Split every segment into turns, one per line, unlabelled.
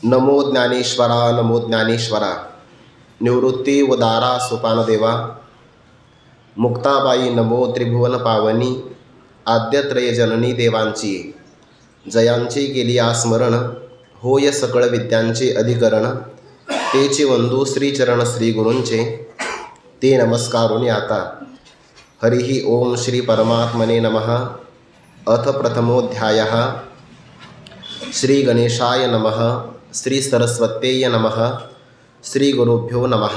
नमो ज्ञानेश्वरा नमो ज्ञानेश्वरा। निवृत्ती उदारा सोपानदेवा। मुक्ताबाई नमो त्रिभुवन पावनी। आद्यत्रय जननी देवांची जयांची केली आस्मरण। होय सकळ विद्यांचे अधिकरण। तेची वंदू श्रीचरण श्री गुरूंचे ते नमस्कारुनी आता। हरिः ओम श्री परमात्मने नमः। अथ प्रथमोऽध्यायः। श्री गणेशाय नमः। श्री सरस्वत्यै नमः। श्री गुरुभ्यो नमः।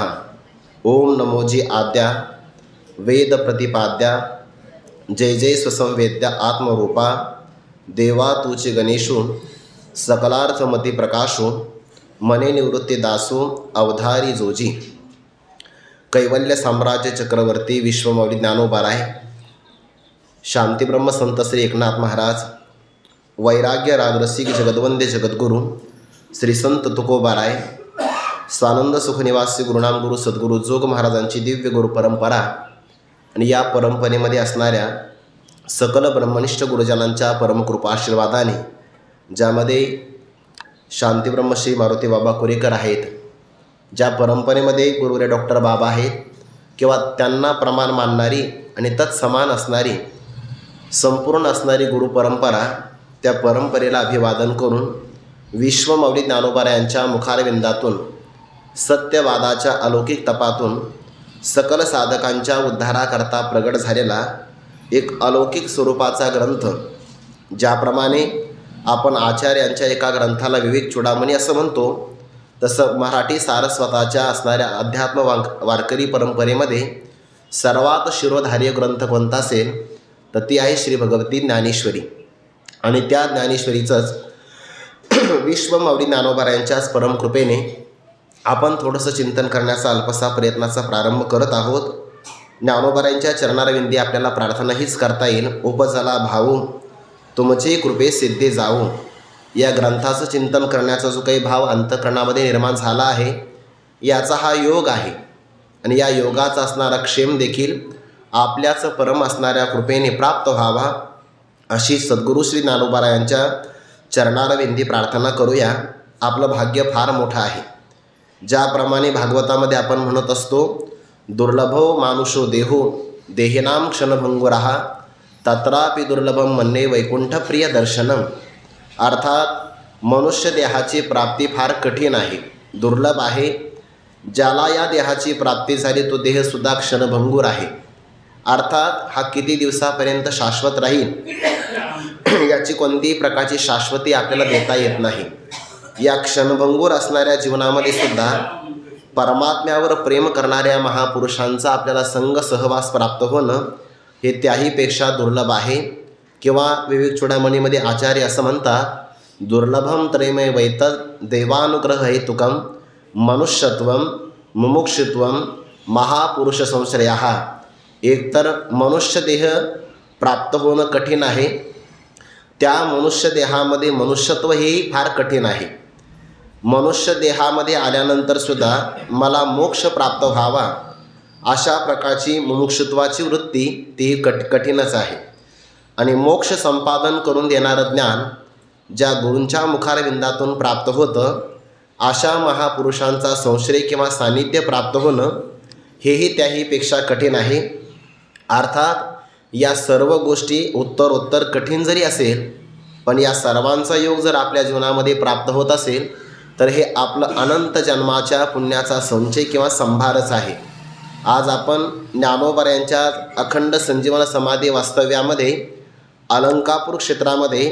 ओम नमोजी आद्या वेद प्रतिपाद्या। जय जय स्वसंवेद्या आत्मरूपा। देवा तुची गणेशू सकलार्थमती प्रकाशू। मने निवृत्ती दासू अवधारी जोजी। कैवल्य साम्राज्य चक्रवर्ती विश्वमौली ज्ञानोबाराय। शांतीब्रह्म संत श्री एकनाथ महाराज। वैराग्य रागरसिक जगद्वंद्य जगद्गुरु श्री संत तुकोबाराय। स्वानंद सुखनिवासी गुरुनाम गुरु सद्गुरु जोग महाराजांची दिव्य गुरु परंपरा आणि या परंपरेमध्ये असणाऱ्या सकल ब्रह्मनिष्ठ गुरुजनांच्या परमकृपा आशीर्वादाने, ज्यामध्ये शांतीब्रह्म श्री मारुती बाबा कुरेकर आहेत, ज्या परंपरेमध्ये गुरुरे डॉक्टर बाबा आहेत किंवा त्यांना प्रमाण मानणारी आणि तत्समान असणारी संपूर्ण असणारी गुरु परंपरा, त्या परंपरेला अभिवादन करून विश्वमौली ज्ञानोबा यांच्या मुखारविंदातून सत्यवादाच्या अलौकिक तपातून सकल साधकांच्या उद्धाराकरता प्रगट झालेला एक अलौकिक स्वरूपाचा ग्रंथ, ज्याप्रमाणे आपण आचार्यांच्या एका ग्रंथाला विवेक चूडामणी असं म्हणतो, तसं मराठी सारस्वताच्या असणाऱ्या अध्यात्म वारकरी परंपरेमध्ये सर्वात शिरोधार्य ग्रंथ कोणता असेल तर ती आहे श्री भगवती ज्ञानेश्वरी। आणि त्या ज्ञानेश्वरीचंच विश्वमौली ज्ञानोबा यांच्याच परमकृपेने आपण थोडंसं चिंतन करण्याचा अल्पसा प्रयत्नाचा प्रारंभ करत आहोत। ज्ञानोबा यांच्या चरणारविंदी आपल्याला प्रार्थना हीच करता येईल, उपजला भाऊ तुमचे कृपे सिद्धे जाऊ। या ग्रंथाचं चिंतन करण्याचा जो काही भाव अंतःकरणामध्ये निर्माण झाला आहे, याचा हा योग आहे आणि या योगाचा असणारा क्षेम देखील आपल्याच परम असणाऱ्या कृपेने प्राप्त व्हावा, अशी सद्गुरू श्री ज्ञानोबा यांच्या चरणारविंदी प्रार्थना करूया। आपलं भाग्य फार मोठं आहे। ज्याप्रमाणे भागवतामध्ये आपण म्हणत असतो, दुर्लभो मानुषो देहो देहिनाम क्षणभंगुरः तत्रापि दुर्लभम मन्ये वैकुंठ प्रिय दर्शनम। अर्थात मनुष्य देहाची प्राप्ती फार कठीण आहे, दुर्लभ आहे। ज्याला या देहाची प्राप्ती झाली तो देहसुद्धा क्षणभंगूर आहे। अर्थात हा किती दिवसापर्यंत शाश्वत राहील याची कोणतीही प्रकारची शाश्वती आपल्याला देता येत नाही। या क्षणभंगूर असणाऱ्या जीवनामध्ये सुद्धा परमात्म्यावर प्रेम करणाऱ्या महापुरुषांचा आपल्याला संग सहवास प्राप्त होणं हे त्याहीपेक्षा दुर्लभ आहे। किंवा विवेक चूडामणीमध्ये आचार्य असं म्हणतात, दुर्लभम त्रयमय वैतत् देवानुग्रह हेतुकम मनुष्यत्वम मुमुक्षुत्वम महापुरुष संश्रयः। एकतर मनुष्य देह प्राप्त होणं कठीण आहे, त्या मनुष्य देहामध्ये मनुष्यत्व हेही फार कठीण आहे। मनुष्य देहामध्ये आल्यानंतर सुद्धा मला मोक्ष प्राप्त व्हावा अशा प्रकारची मुमुक्षुत्वाची वृत्ती ती कठीणच आहे। आणि मोक्ष संपादन करून देणारं ज्ञान ज्या गुरूंच्या मुखारविंदातून प्राप्त होतं, अशा महापुरुषांचा संश्रय किंवा सानिध्य प्राप्त होणं हेही त्याहीपेक्षा कठीण आहे। अर्थात या सर्व गोष्टी उत्तरोत्तर कठीण जरी असेल, पण या सर्वांचा योग जर आपल्या जीवनामध्ये प्राप्त होत असेल तर हे आपलं अनंत जन्माच्या पुण्याचा संचय किंवा संभारच आहे। आज आपण ज्ञानोबा यांच्या अखंड संजीवन समाधी वास्तव्यामध्ये अलंकापूर क्षेत्रामध्ये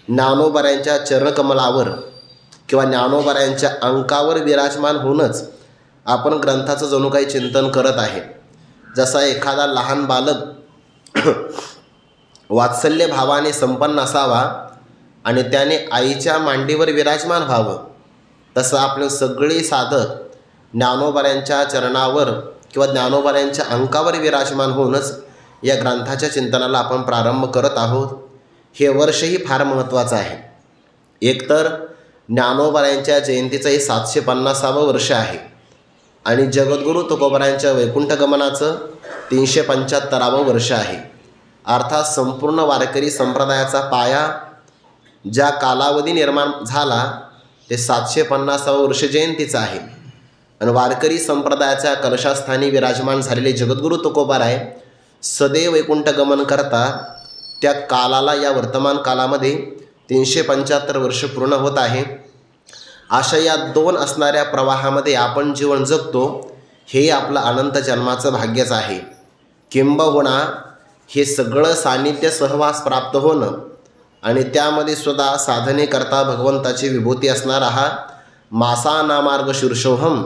ज्ञानोबा यांच्या चरणकमलावर किंवा ज्ञानोबा यांच्या अंकावर विराजमान होऊनच आपण ग्रंथाचं जणू काही चिंतन करत आहे। जसा एखादा लहान बालक वात्सल्य भावाने संपन्न असावा आणि त्याने आईच्या मांडीवर विराजमान व्हावं, तसं आपले सगळे साधक ज्ञानोबा यांच्या चरणावर किंवा ज्ञानोबा यांच्या अंकावर विराजमान होऊनच या ग्रंथाच्या चिंतनाला आपण प्रारंभ करत आहोत। हे वर्षही फार महत्त्वाचं आहे। एकतर ज्ञानोबा यांच्या जयंतीचं हे 750वं वर्ष आहे आणि जगद्गुरू तुकोबारायांच्या वैकुंठ गमनाचं 375वं वर्ष आहे। अर्थात संपूर्ण वारकरी संप्रदायाचा पाया ज्या कालावधी निर्माण झाला ते 750 वर्ष जयंतीचं आहे. आणि वारकरी संप्रदायाच्या कलशास्थानी विराजमान झालेले जगद्गुरू तुकोबाराय सदैव वैकुंठ गमन करता त्या कालाला या वर्तमान कालामध्ये 375 वर्ष पूर्ण होत आहे. अशा या 2 असणाऱ्या प्रवाहामध्ये आपण जीवन जगतो, हे आपलं अनंत जन्माचं भाग्यच आहे. किंबहुना हे सगळं सानिध्य सहवास प्राप्त होणं आणि त्यामध्ये सुद्धा साधनेकरता भगवंताची विभूती असणारा हा मासा ना मार्गशीर्षोहम,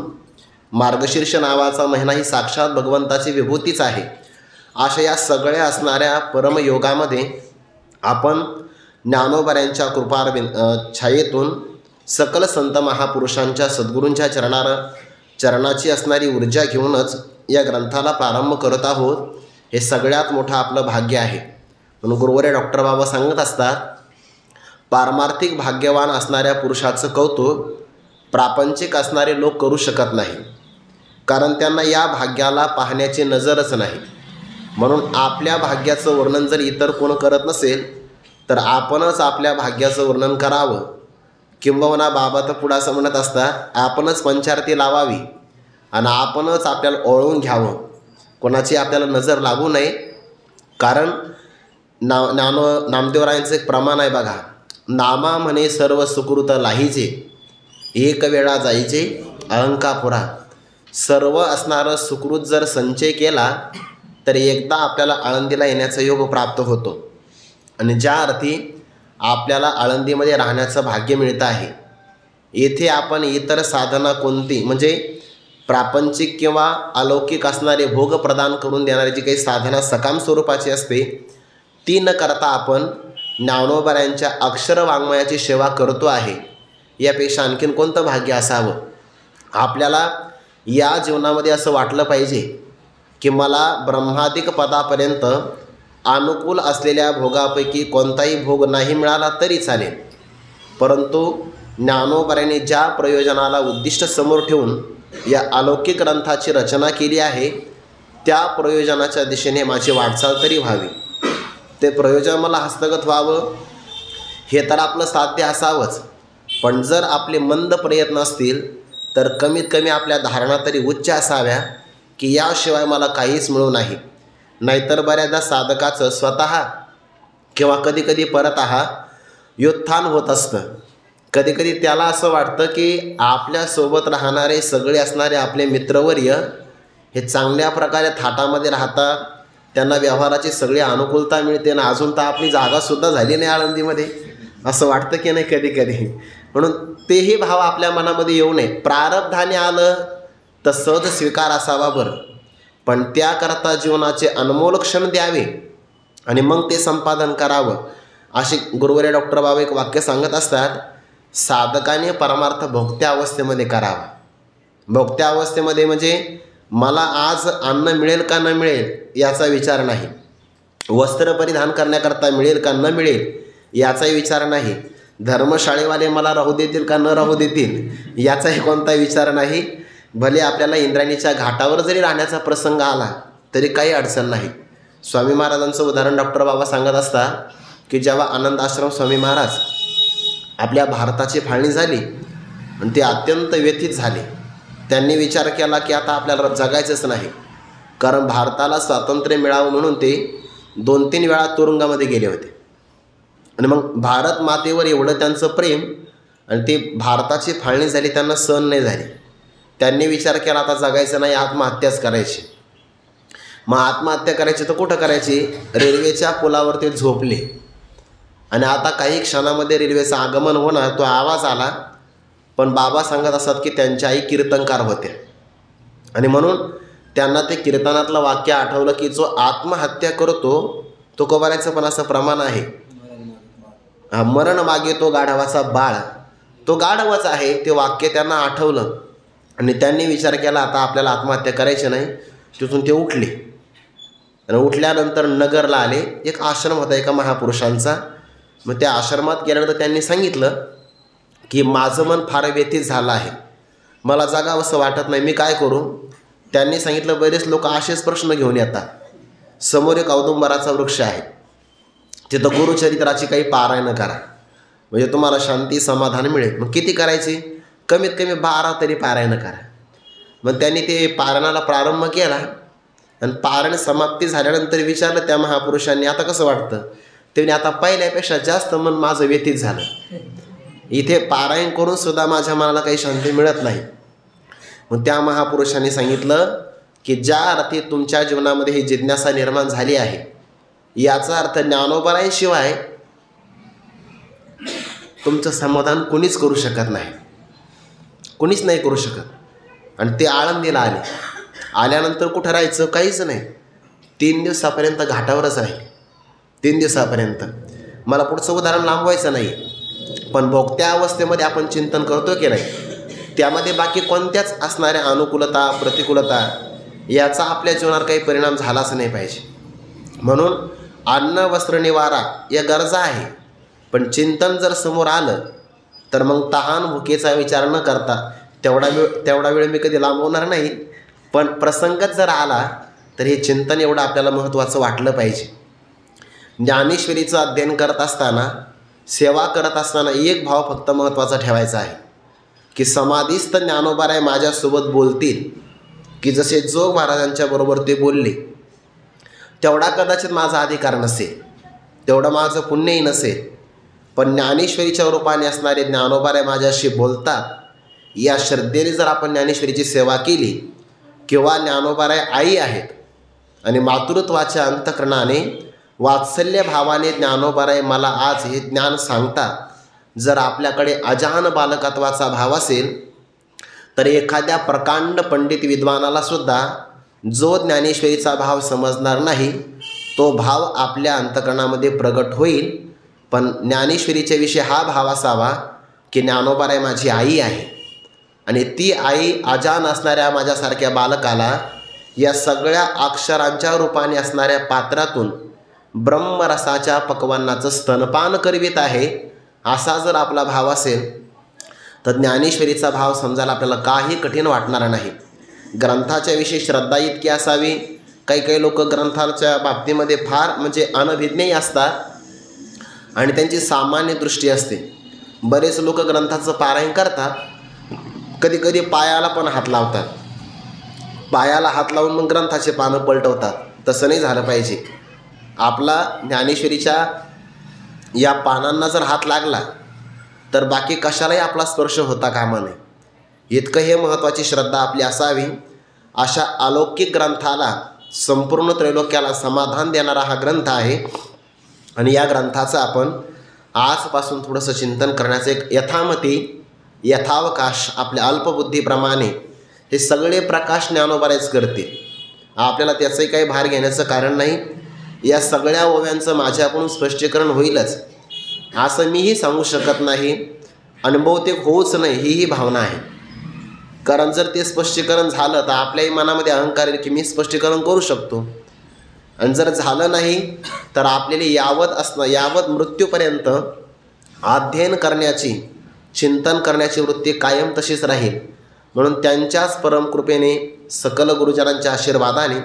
मार्गशीर्ष नावाचा महिना ही साक्षात भगवंताची विभूतीच आहे. अशा या सगळ्या असणाऱ्या परमयोगामध्ये आपण ज्ञानोबऱ्यांच्या छायेतून सकल संत महापुरुषांच्या सद्गुरूंच्या चरणाची असणारी ऊर्जा घेऊनच या ग्रंथाला प्रारंभ करत आहोत. हे सगळ्यात मोठं आपलं भाग्य आहे. म्हणून गुरुवर्य डॉक्टर बाबा सांगत असतात, पारमार्थिक भाग्यवान असणाऱ्या पुरुषाचं कौतुक प्रापंचिक असणारे लोक करू शकत नाही, कारण त्यांना या भाग्याला पाहण्याची नजरच नाही. म्हणून आपल्या भाग्याचं वर्णन जर इतर कोण करत नसेल तर आपणच आपल्या भाग्याचं वर्णन करावं. किंबहुना बाबा तर पुढं असं म्हणत असतात, आपणच पंचारती लावावी आणि आपणच आपल्याला ओळखून घ्यावं, कोणाची आपल्याला नजर लागू नये. कारण नामदेवरायांचं एक प्रमाण आहे बघा, नामा म्हणे सर्व सुकृत लाहीचे, एक वेळा जायचे अहंकापुरा. सर्व असणारं सुकृत जर संचय केला तर एकदा आपल्याला आळंदीला येण्याचा योग प्राप्त होतो. आणि ज्या अर्थी आपल्याला आळंदीमध्ये राहण्याचं भाग्य मिळतं आहे, येथे आपण इतर साधना कोणती म्हणजे प्रापंचिक किंवा अलौकिक असणारे भोग प्रदान करून देणारी जी काही साधना सकाम स्वरूपाची असते ती न करता आपण ज्ञानोबऱ्यांच्या अक्षर वाङ्मयाची सेवा करतो आहे. यापेक्षा आणखीन कोणतं भाग्य असावं. आपल्याला या जीवनामध्ये असं वाटलं पाहिजे की मला ब्रह्मादिक पदापर्यंत अनुकूल असलेल्या भोगापैकी कोणताही भोग नाही मिळाला तरी चालेल, परंतु ज्ञानोबऱ्यांनी ज्या प्रयोजनाला उद्दिष्ट समोर ठेवून या अलौकिक ग्रंथाची रचना केली आहे त्या प्रयोजनाच्या दिशेने माझी वाटचाल तरी व्हावी. ते प्रयोजन मला हस्तगत व्हावं हे तर आपलं साध्य असावंच, पण जर आपले मंद प्रयत्न असतील तर कमीत कमी आपल्या धारणा तरी उच्च असाव्या की याशिवाय मला काहीच मिळू नाही. नाहीतर बऱ्याचदा साधकाचं स्वतः किंवा कधीकधी परतः व्युत्थान होत असतं. कधीकधी त्याला असं वाटतं की आपल्यासोबत राहणारे सगळे असणारे आपले मित्रवर्य हे चांगल्या प्रकारे थाटामध्ये राहतात, त्यांना व्यवहाराची सगळी अनुकूलता मिळते ना अजून तर आपली जागासुद्धा झाली नाही आळंदीमध्ये, असं वाटतं की नाही कधी कधी. म्हणून तेही भाव आपल्या मनामध्ये येऊ नये. प्रारब्धाने आलं तर सहज स्वीकार असावा बरं, पण त्याकरता जीवनाचे अनमोल क्षण द्यावे आणि मग ते संपादन करावं. असे गुरुवर्य डॉक्टर बाबा एक वाक्य सांगत असतात, साधकाने परमार्थ भोगत्या अवस्थेमध्ये करावा. भोगत्या अवस्थेमध्ये म्हणजे मला आज अन्न मिळेल का न मिळेल याचा विचार नाही, वस्त्र परिधान करण्याकरता मिळेल का न मिळेल याचाही विचार नाही, धर्मशाळेवाले मला राहू देतील का न राहू देतील याचाही कोणताही विचार नाही. भले आपल्याला इंद्रायणीच्या घाटावर जरी राहण्याचा प्रसंग आला तरी काही अडचण नाही. स्वामी महाराजांचं उदाहरण डॉक्टर बाबा सांगत असतात की जेव्हा आनंद आश्रम स्वामी महाराज आपल्या भारताची फाळणी झाली आणि ते अत्यंत व्यथित झाले. त्यांनी विचार केला की आता आपल्याला जगायचंच नाही, कारण भारताला स्वातंत्र्य मिळावं म्हणून ते 2-3 वेळा तुरुंगामध्ये गेले होते. आणि मग भारत मातेवर एवढं त्यांचं प्रेम आणि ते भारताची फाळणी झाली त्यांना सहन नाही झाली. त्यांनी विचार केला आता जगायचं नाही, आत्महत्याच करायची. मग आत्महत्या करायची तर कुठं करायची, रेल्वेच्या पुलावर ते झोपले आणि आता काही क्षणामध्ये रेल्वेचं आगमन होणार, तो आवाज आला. पण बाबा सांगत असतात की त्यांच्या आई कीर्तनकार होत्या आणि म्हणून त्यांना ते कीर्तनातलं वाक्य आठवलं की जो आत्महत्या करतो तो कोबाऱ्याचं पण असं प्रमाण आहे, मरण मागे तो गाढवाचा बाळ, तो गाढवच आहे. ते वाक्य त्यांना आठवलं आणि त्यांनी विचार केला आता आपल्याला आत्महत्या करायची नाही. तिथून ते उठले आणि उठल्यानंतर नगरला आले. एक आश्रम होता एका महापुरुषांचा. मग त्या आश्रमात गेल्यानंतर त्यांनी सांगितलं की माझं मन फार व्यथित झालं आहे, मला जगावंसं वाटत नाही, मी काय करू. त्यांनी सांगितलं बरेच लोक असेच प्रश्न घेऊन येतात. समोर एक औदुंबराचा वृक्ष आहे, तिथं गुरुचरित्राची काही पारायण करा. म्हणजे तुम्हाला शांती समाधान मिळेल. मग किती करायचे? कमीत कमी 12 तरी पारायण करा. मग त्यांनी ते पारायणाला प्रारंभ केला आणि पारायण समाप्ती झाल्यानंतर विचारलं त्या महापुरुषांनी, आता कसं वाटतं? त्यांनी आता पहिल्यापेक्षा जास्त मन माझं व्यतीत झालं. इथे पारायण करून सुद्धा माझ्या मनाला काही शांती मिळत नाही. मग त्या महापुरुषांनी सांगितलं की ज्या अर्थी तुमच्या जीवनामध्ये ही जिज्ञासा निर्माण झाली आहे, याचा अर्थ ज्ञानोबरायांशिवाय तुमचं समाधान कुणीच करू शकत नाही, कुणीच नाही करू शकत. आणि ते आळंदीला आले. आल्यानंतर कुठं राहायचं? काहीच नाही. 3 दिवसापर्यंत घाटावरच राहिले. 3 दिवसापर्यंत. मला पुढचं उदाहरण लांबवायचं नाही, पण भोगत्या अवस्थेमध्ये आपण चिंतन करतो की नाही, त्यामध्ये बाकी कोणत्याच असणाऱ्या अनुकूलता प्रतिकूलता याचा आपल्या जीवनावर काही परिणाम झालाच नाही पाहिजे. म्हणून अन्न वस्त्र निवारा या गरजा आहे, पण चिंतन जर समोर आलं तर मग तहान भुकेचा विचार न करता तेवढा वेळ मी कधी लांबवणार नाही, पण प्रसंगच जर आला तर हे चिंतन एवढं आपल्याला महत्त्वाचं वाटलं पाहिजे. ज्ञानेश्वरीचं अध्ययन करत असताना, सेवा करत असताना एक भाव फक्त महत्त्वाचा ठेवायचा आहे की समाधीस्थ ज्ञानोबाराय माझ्यासोबत बोलतील की जसे जोग महाराजांच्या बरोबर ते बोलले, तेवढा कदाचित माझा अधिकार नसेल, तेवढं माझं पुण्यही नसेल, पण ज्ञानेश्वरीच्या रूपाने असणारे ज्ञानोबाराय माझ्याशी बोलतात या श्रद्धेने जर आपण ज्ञानेश्वरीची सेवा केली, किंवा ज्ञानोबाराय आई आहेत आणि मातृत्वाच्या अंतःकरणाने वात्सल्य भावाने ज्ञानोबाराय मला आज हे ज्ञान सांगतात, जर आपल्याकडे अजान बालकत्वाचा भाव असेल तर एखाद्या प्रकांड पंडित विद्वानाला सुद्धा जो ज्ञानेश्वरीचा भाव समजणार नाही, तो भाव आपल्या अंतःकरणामध्ये प्रगट होईल. पण ज्ञानेश्वरीच्या विषयी हा भाव असावा की ज्ञानोबाराय माझी आई आहे आणि ती आई अजान असणाऱ्या माझ्यासारख्या बालकाला या सगळ्या अक्षरांच्या रूपाने असणाऱ्या पात्रातून ब्रह्मरसाच्या पक्वान्नाचं स्तनपान करवित आहे, असा जर आपला भाव असेल तर ज्ञानेश्वरीचा भाव समजायला आपल्याला काही कठीण वाटणार नाही. ग्रंथाच्या विषयी श्रद्धा इतकी असावी. काही लोक ग्रंथाच्या बाबतीमध्ये फार म्हणजे अनभिज्ञही असतात आणि त्यांची सामान्य दृष्टी असते. बरेच लोक ग्रंथाचं पारायण करतात, कधी पायाला पण हात लावतात, पायाला हात लावून मग ग्रंथाचे पानं पलटवतात. तसं नाही झालं पाहिजे. आपला ज्ञानेश्वरीच्या या पानांना जर हात लागला तर बाकी कशालाही आपला स्पर्श होता कामा नये, इतकं हे महत्त्वाची श्रद्धा आपली असावी. अशा अलौकिक ग्रंथाला, संपूर्ण त्रैलोक्याला समाधान देणारा हा ग्रंथ आहे आणि या ग्रंथाचं आपण आजपासून थोडंसं चिंतन करण्याचं एक यथामती यथावकाश आपल्या अल्पबुद्धीप्रमाणे हे सगळे प्रकाश ज्ञानोबारायच करते. आपल्याला त्याचंही काही भार घेण्याचं कारण नाही. या सगळ्या ओव्यांचं माझ्याकडून स्पष्टीकरण होईलच असं मीही सांगू शकत नाही आणि बहुतेक होऊच नाही हीही भावना आहे. कारण जर ते स्पष्टीकरण झालं तर आपल्याही मनामध्ये अहंकार येईल की मी स्पष्टीकरण करू शकतो, आणि जर झालं नाही तर आपल्याला यावत मृत्यूपर्यंत अध्ययन करण्याची, चिंतन करण्याची वृत्ती कायम तशीच राहील. म्हणून त्यांच्याच परमकृपेने, सकल गुरुजनांच्या आशीर्वादाने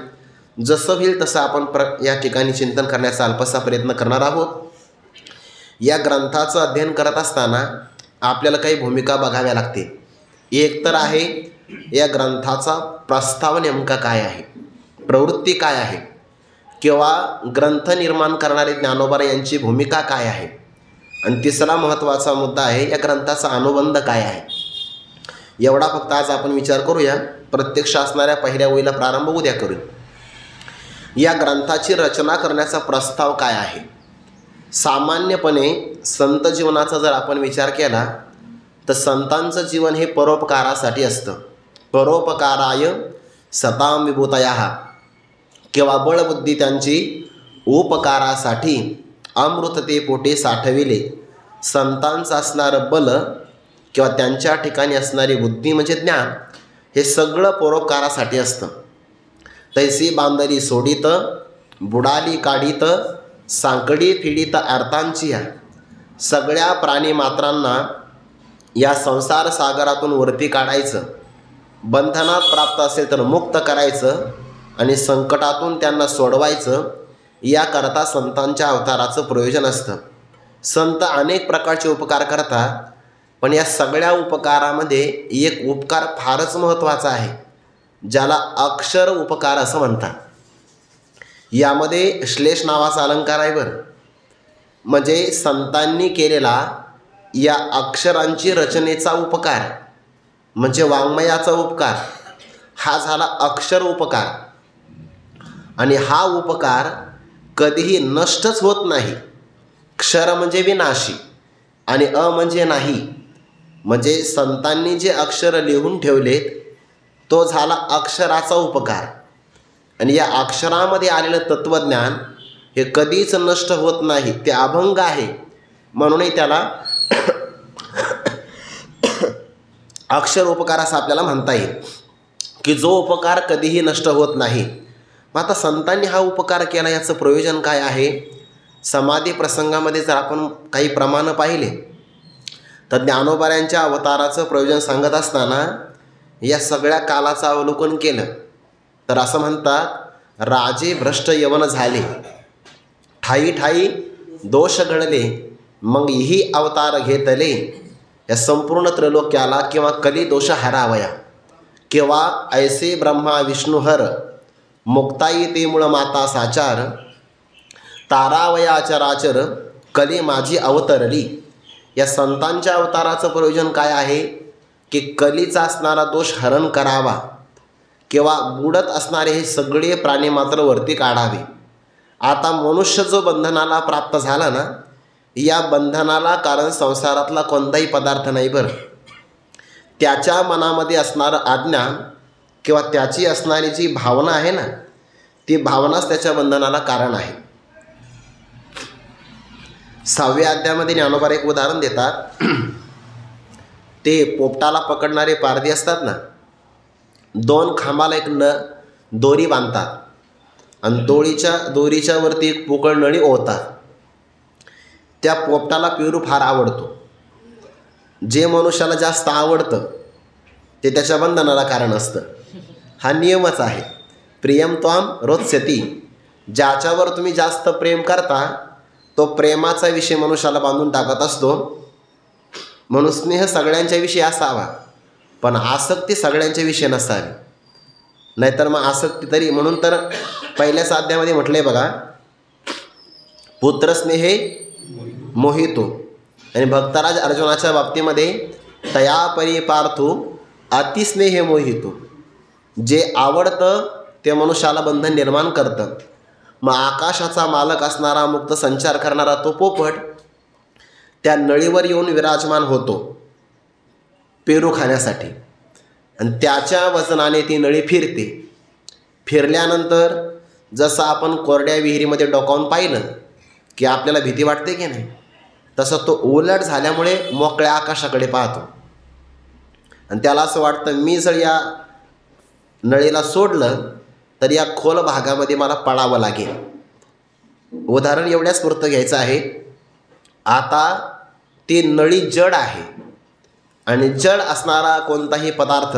जसं होईल तसं आपण या ठिकाणी चिंतन करण्याचा अल्पसा प्रयत्न करणार आहोत. या ग्रंथाचं अध्ययन करत असताना आपल्याला काही भूमिका बघाव्या लागतील. एक तर आहे या ग्रंथाचा प्रस्ताव नेमका काय आहे, प्रवृत्ती काय आहे, किंवा ग्रंथ निर्माण करणारे ज्ञानोबाराय यांची भूमिका काय आहे, आणि तिसरा महत्त्वाचा मुद्दा आहे या ग्रंथाचा अनुबंध काय आहे. एवढा फक्त आज आपण विचार करूया. प्रत्यक्ष असणाऱ्या पहिल्या ओळीला प्रारंभ उद्या करूया. या ग्रंथाची रचना करण्याचा प्रस्ताव काय आहे. सामान्यपणे संत जीवनाचा जर आपण विचार केला तर संतांचं जीवन हे परोपकारासाठी असतं. परोपकाराय सतां विभूतयः, किंवा बळबुद्धी त्यांची उपकारासाठी अमृतते पोटे साठविले. संतांचं असणारं बल किंवा त्यांच्या ठिकाणी असणारी बुद्धी म्हणजे ज्ञान हे सगळं परोपकारासाठी असतं. तैसी बांधली सोडित, बुडाली काढीत, सांकडी फिडीत अर्थांची या. सगळ्या प्राणीमात्रांना या संसार सागरातून वरती काढायचं, बंधनात प्राप्त असेल तर मुक्त करायचं आणि संकटातून त्यांना सोडवायचं, याकरता संतांच्या अवताराचं प्रयोजन असतं. संत अनेक प्रकारचे उपकार करतात, पण या सगळ्या उपकारामध्ये एक उपकार फारच महत्त्वाचा आहे, ज्याला अक्षर उपकार असं म्हणतात. यामध्ये श्लेष नावाचा अलंकार आहे बरं. म्हणजे संतांनी केलेला या अक्षरांची रचनेचा उपकार, म्हणजे वाङ्मयाचा उपकार, हा झाला अक्षर उपकार. आणि हा उपकार कधीही नष्टच होत नाही. क्षर म्हणजे विनाशी आणि अ म्हणजे नाही. म्हणजे संतांनी जे अक्षर लिहून ठेवलेत तो झाला अक्षराचा उपकार. आणि या अक्षरामध्ये आलेलं तत्त्वज्ञान हे कधीच नष्ट होत नाही, ते अभंग आहे. म्हणूनही त्याला अक्षर उपकार असं आपल्याला म्हणता येईल, की जो उपकार कधीही नष्ट होत नाही. मग आता संतांनी हा उपकार केला, याचं प्रयोजन काय आहे? समाधी प्रसंगामध्ये जर आपण काही प्रमाण पाहिले तर ज्ञानोबाऱ्यांच्या अवताराचं प्रयोजन सांगत असताना या सगळ्या कालाचं अवलोकन केलं तर असं म्हणतात, राजे भ्रष्ट यवन झाले, ठाई ठाई दोष घडले, मग ही अवतार घेतले, या संपूर्ण त्रैलोक्याला किंवा कली दोष हरावया, किंवा ऐसे ब्रह्मा विष्णू हर, मुक्ताई ते मूळ माता साचार, तारावया चराचर, कली माझी अवतरली. या संतांच्या अवताराचं प्रयोजन काय आहे? की कलीचा असणारा दोष हरण करावा किंवा बुडत असणारे हे सगळे प्राणी मात्र वरती काढावे. आता मनुष्य जो बंधनाला प्राप्त झाला ना, या बंधनाला कारण संसारातला कोणताही पदार्थ नाही बरं. त्याच्या मनामध्ये असणारं अज्ञान किंवा त्याची असणारी जी भावना आहे ना, ती भावनाच त्याच्या बंधनाला कारण आहे. 6व्या अध्यायामध्ये ज्ञानोबा एक उदाहरण देतात. ते पोपटाला पकडणारे पारधी असतात ना, 2 खांबाला एक दोरी बांधतात आणि दोरीच्या वरती एक पोकळ नळी ओढतात. त्या पोपटाला पेरू फार आवडतो. जे मनुष्याला जास्त आवडतं ते त्याच्या बंधनाला कारण असतं. हा नियमच आहे. प्रियम त्वाम रोत्स्यती. ज्याच्यावर तुम्ही जास्त प्रेम करता तो प्रेमाचा विषय मनुष्याला बांधून टाकत असतो. म्हणून स्नेह सगळ्यांच्या विषयी असावा, पण आसक्ती सगळ्यांच्या विषयी नसावी. नाहीतर मग आसक्ती तरी, म्हणून तर पहिल्याच अध्यायामध्ये म्हटलंय बघा, पुत्रस्नेहे मोहितो. आणि भक्तराज अर्जुनाच्या बाबतीमध्ये तया परिपार्थू अतिस्नेहे मोहितो. जे आवडतं ते मनुष्याला बंधन निर्माण करतं. मग आकाशाचा मालक असणारा, मुक्त संचार करणारा तो पोपट त्या नळीवर येऊन विराजमान होतो पेरू खाण्यासाठी, आणि त्याच्या वजनाने ती नळी फिरते. फिरल्यानंतर जसं आपण कोरड्या विहिरीमध्ये डोकावून पाहिलं की आपल्याला भीती वाटते की नाही, तसं तो उलट झाल्यामुळे मोकळ्या आकाशाकडे पाहतो. आणि त्याला असं वाटतं, मी जर या नळीला सोडलं तर या खोल भागामध्ये मला पडावं लागेल. उदाहरण एवढ्याच पुरतं घ्यायचं आहे. आता ती नळी जड आहे आणि जड असणारा कोणताही पदार्थ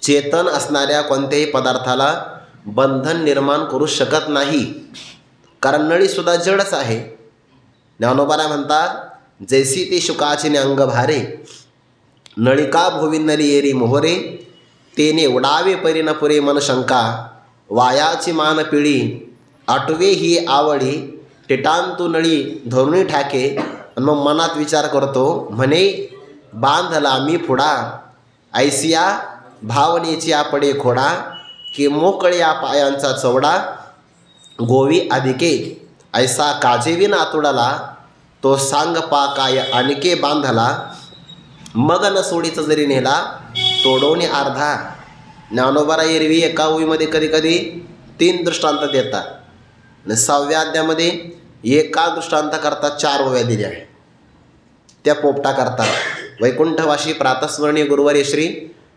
चेतन असणाऱ्या कोणत्याही पदार्थाला बंधन निर्माण करू शकत नाही, कारण नळीसुद्धा जडच आहे. ज्ञानोबा म्हणतात, जैसी ती शुकाची अंग भारे, नळिका भोविनली येरी मोहरे, तेने उडावे परीन पुरे मन शंका, वायाची मान पिळी आटवे ही आवडी, टिटांतू नळी धरुणी ठाके. आणि मग मनात विचार करतो, म्हणे बांधला मी पुढा, ऐसिया भावनेची आपडे खोडा, की मोकळ्या पायांचा चवडा, गोवी अधिके ऐसा काजेविन आतुडाला, तो सांग पा काय आणके बांधला, मग न सोडीचं जरी नेला तोडवणे अर्धा. ज्ञानोबा एरवी एका ओवीमध्ये कधी कधी 3 दृष्टांत देतात. आणि 6व्या अध्यायामध्ये एका दृष्टांताकरता 4 ओव्या दिल्या आहेत. त्या पोपटा करतात वैकुंठवाशी प्रातस्मरणीय गुरुवारी श्री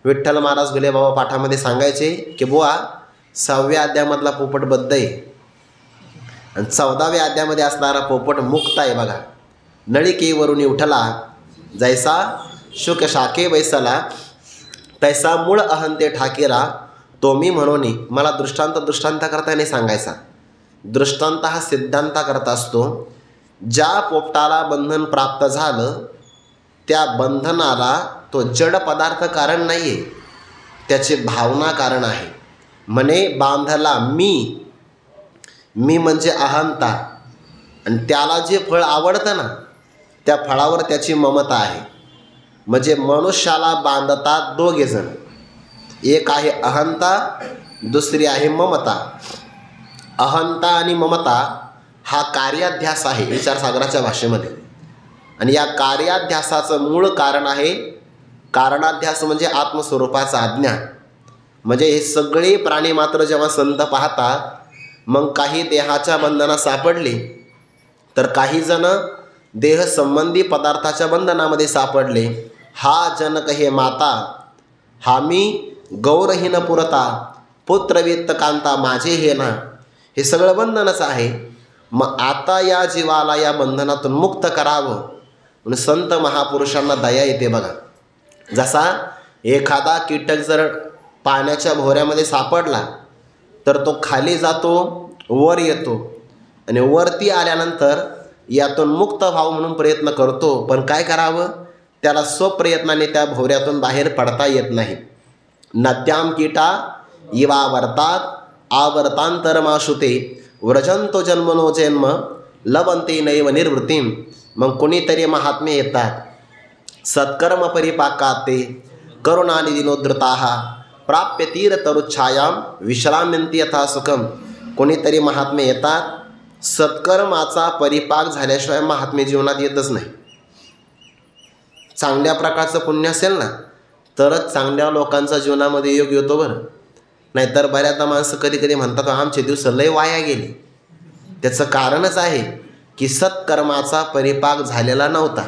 विठ्ठल महाराज गुले बाबा पाठामध्ये सांगायचे की बुवा 6व्या अध्यायामधला पोपट बद्ध आहे आणि 14व्या अध्यायामध्ये असणारा पोपट मुक्त आहे. बघा, नळिकेवरून उठला, जैसा शुक शाखे बैसला, तैसा मूळ अहंते ठाकेला, तो मी म्हणून. मला दृष्टांत करता नाही सांगायचा. दृष्टांत हा सिद्धांता करता असतो. ज्या पोपटाला बंधन प्राप्त झालं त्या बंधनाला तो जड पदार्थ कारण नाही आहे, त्याची भावना कारण आहे. म्हणे बांधला मी म्हणजे अहंता, आणि त्याला जे फळ आवडतं ना त्या फळावर त्याची ममता आहे. म्हणजे मनुष्याला बांधतात दोघे जण, एक आहे अहंता, दुसरी आहे ममता. अहंता आणि ममता हा कार्याध्यास आहे विचारसागराच्या भाषेमध्ये, आणि या कार्याध्यासाचं मूळ कारण आहे कारणाध्यास म्हणजे आत्मस्वरूपाचा अज्ञान. म्हणजे हे सगळे प्राणी मात्र जेव्हा संत पाहतात, मग काही देहाच्या बंधनात सापडले तर काही जण देहसंबंधी पदार्थाच्या बंधनामध्ये सापडले. हा जनक हे माता, हा मी गौरहीन पुरता, पुत्रवित्त कांता माझे हे ना, हे सगळं बंधनच आहे. मग आता या जीवाला या बंधनातून मुक्त करावं म्हणून संत महापुरुषांना दया येते बघा. जसा एखादा कीटक जर पाण्याच्या भोवऱ्यामध्ये सापडला तर तो खाली जातो, वर येतो, आणि वरती आल्यानंतर यातून मुक्त व्हाव म्हणून प्रयत्न करतो. पण काय करावं, त्याला स्वप्रयत्नाने त्या भोवऱ्यातून बाहेर पडता येत नाही. नद्याम कीटा इवा वर्तात आवर्तांतरमाशुते व्रजंतो जन्मनो जन्म लवंते नैव निर्वृत्तीम. मग कोणीतरी महात्मे येतात, सत्कर्म परिपाकात ते करुणानिधिनोद्धृताः प्राप्य तीरतरुच्छायाम विश्राम्यन्ति यथा सुखम. कोणीतरी महात्मे येतात, सत्कर्माचा परिपाक झाल्याशिवाय महात्मे जीवनात येतच नाही. चांगल्या प्रकारचं पुण्य असेल ना तरच चांगल्या लोकांचा जीवनामध्ये योग येतो बरं. नाहीतर बऱ्याचदा माणसं कधी कधी म्हणतात आमचे दिवस लय वाया गेले. त्याचं कारणच आहे की सत्कर्माचा परिपाक झालेला नव्हता.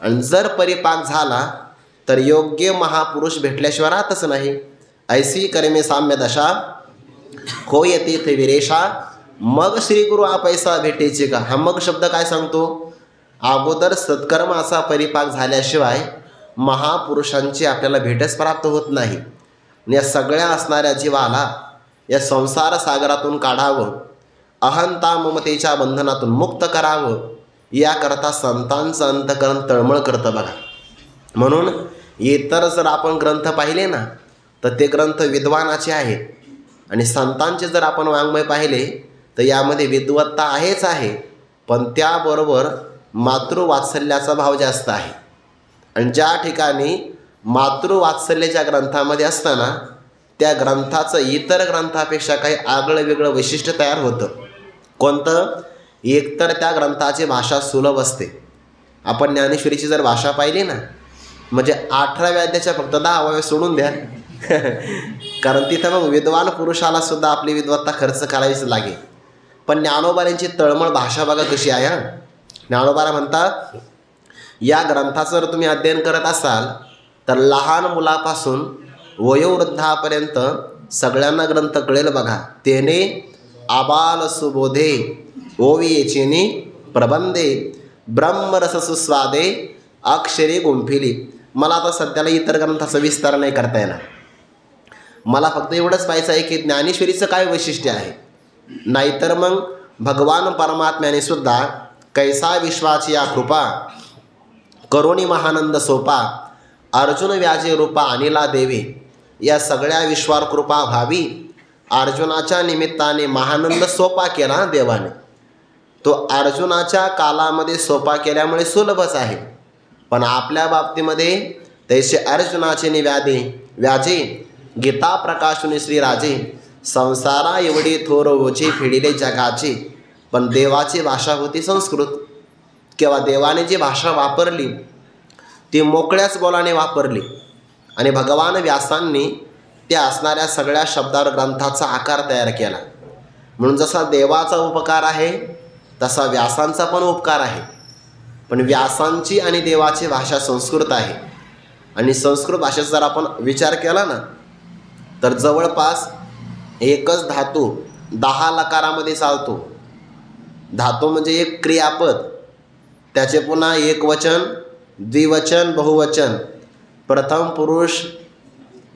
आणि जर परिपाक झाला तर योग्य महापुरुष भेटल्याशिवाय राहतच नाही. ऐसी कर्मे साम्य दशा होय तीर्थ विरेशा, मग श्री गुरु आपैसा भेटेचे का. हा मग शब्द काय सांगतो, अगोदर सत्कर्माचा परिपाक झाल्याशिवाय महापुरुषांची आपल्याला भेटच प्राप्त होत नाही. या सगळ्या असणाऱ्या जीवाला या संसार सागरातून काढावं, अहंता ममतेच्या बंधनातून मुक्त करावं, याकरता संतांचं अंतकरण तळमळ करतं बघा. म्हणून इतर जर आपण ग्रंथ पाहिले ना तर ते ग्रंथ विद्वानाचे आहेत, आणि संतांचे जर आपण वाङ्मय पाहिले तर यामध्ये विद्वत्ता आहेच आहे, पण त्याबरोबर मातृवात्सल्याचा भाव जास्त आहे. आणि ज्या ठिकाणी मातृवात्सल्याच्या ग्रंथामध्ये असताना त्या ग्रंथाचं इतर ग्रंथापेक्षा काही आगळं वेगळं वैशिष्ट्य तयार होतं. कोणतं, एकतर त्या ग्रंथाची भाषा सुलभ असते. आपण ज्ञानेश्वरीची जर भाषा पाहिली ना, म्हणजे 18व्या अध्यायाच्या फक्त 10व्या सोडून द्या कारण तिथं मग विद्वान पुरुषाला सुद्धा आपली विद्वत्ता खर्च करावीच लागेल. पण ज्ञानोबाऱ्यांची तळमळ भाषा बघा कशी आहे. ज्ञानोबारा म्हणतात या ग्रंथाचं जर तुम्ही अध्ययन करत असाल तर लहान मुलापासून वयोवृद्धापर्यंत सगळ्यांना ग्रंथ कळेल बघा. तेने आबाल सुबोधे ओवियेचिनी प्रबंधे ब्रह्मरस सुस्वादे अक्षरे गुंफिली. मला आता सध्याला इतर ग्रंथाचा विस्तार नाही करता येणार. मला फक्त एवढंच पाहायचं आहे की ज्ञानेश्वरीचं काय वैशिष्ट्य आहे. नाहीतर मग भगवान परमात्म्याने सुद्धा कैसा विश्वाची या कृपा करोनी महानंद सोपा अर्जुन व्याजे रूपा अनिला देवी. या सगळ्या विश्वावर कृपा व्हावी, अर्जुनाच्या निमित्ताने महानंद सोपा केला देवाने. तो अर्जुनाच्या कालामध्ये सोपा केल्यामुळे सुलभच आहे, पण आपल्या बाबतीमध्ये तैसे अर्जुनाचे निव्यादे व्याजे गीता प्रकाशुनी श्रीराजे संसारा एवढी थोर ओझे फिडिले जगाचे. पण देवाची भाषा होती संस्कृत. किंवा देवाने जी भाषा वापरली ती मोकळ्याच बोलाने वापरली, आणि भगवान व्यासांनी त्या असणाऱ्या सगळ्या शब्दावर ग्रंथाचा आकार तयार केला. म्हणून जसा देवाचा उपकार आहे तसा व्यासांचा पण उपकार आहे. पण व्यासांची आणि देवाची भाषा संस्कृत आहे, आणि संस्कृत भाषेचा जर आपण विचार केला ना तर जवळपास एकच धातू 10 लकारामध्ये चालतो. धातू म्हणजे एक क्रियापद, त्याचे पुन्हा एकवचन, द्विवचन, बहुवचन, प्रथम पुरुष,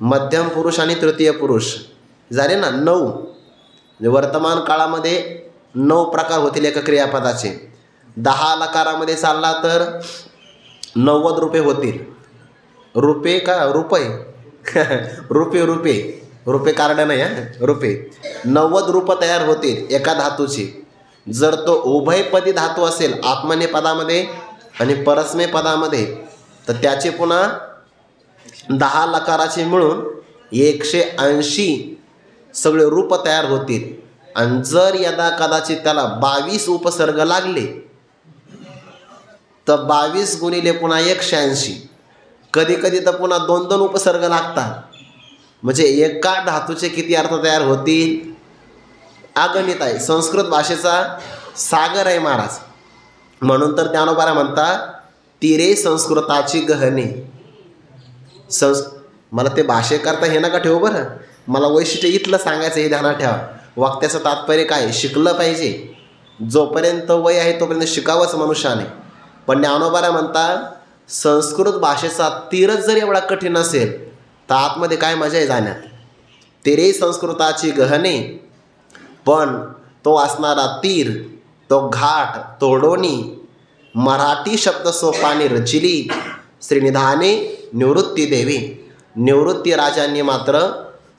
मध्यम पुरुष आणि तृतीय पुरुष झाले ना 9. वर्तमान काळामध्ये 9 प्रकार होतील एका क्रियापदाचे. 10 लकारामध्ये चालला तर 90 रुपये होतील. रुपये का रुपये रुपये कार्ड नाही हां, रुपये 90 रुपये तयार होतील एका धातूचे. जर तो उभयपदी धातू असेल आत्मने पदामध्ये आणि परस्मै पदामध्ये तर त्याचे पुन्हा 10 लकाराचे मिळून 180 सगळे रूप तयार होतील. आणि जर यदा कदाचित त्याला 22 उपसर्ग लागले तर 22 गुणिले पुन्हा 180, कधी कधी तर पुन्हा 2-2 उपसर्ग लागतात. म्हणजे एका धातूचे किती अर्थ तयार होतील? अगणित आहे. संस्कृत भाषेचा सागर आहे महाराज. म्हणून तर ज्ञानोबा म्हणतात तिरे संस्कृताची गहने. मला ते भाषेकरता हे नका ठेवू बरं, मला वैशिष्ट्य इथलं सांगायचं हे ध्यानात ठेवा. वाक्याचं तात्पर्य काय? शिकलं पाहिजे. जोपर्यंत वय आहे तोपर्यंत शिकावंच मनुष्याने. पण ज्ञानोबा म्हणतात संस्कृत भाषेचा तीरच जर एवढा कठीण असेल तर आतमध्ये काय मजा आहे जाण्यात. तिरे संस्कृताची गहने, पण तो असणारा तीर, तो घाट, तोडोनी, मराठी शब्द सोपाने रचिली श्रीनिधाने निवृत्ती देवी. निवृत्ती राजांनी मात्र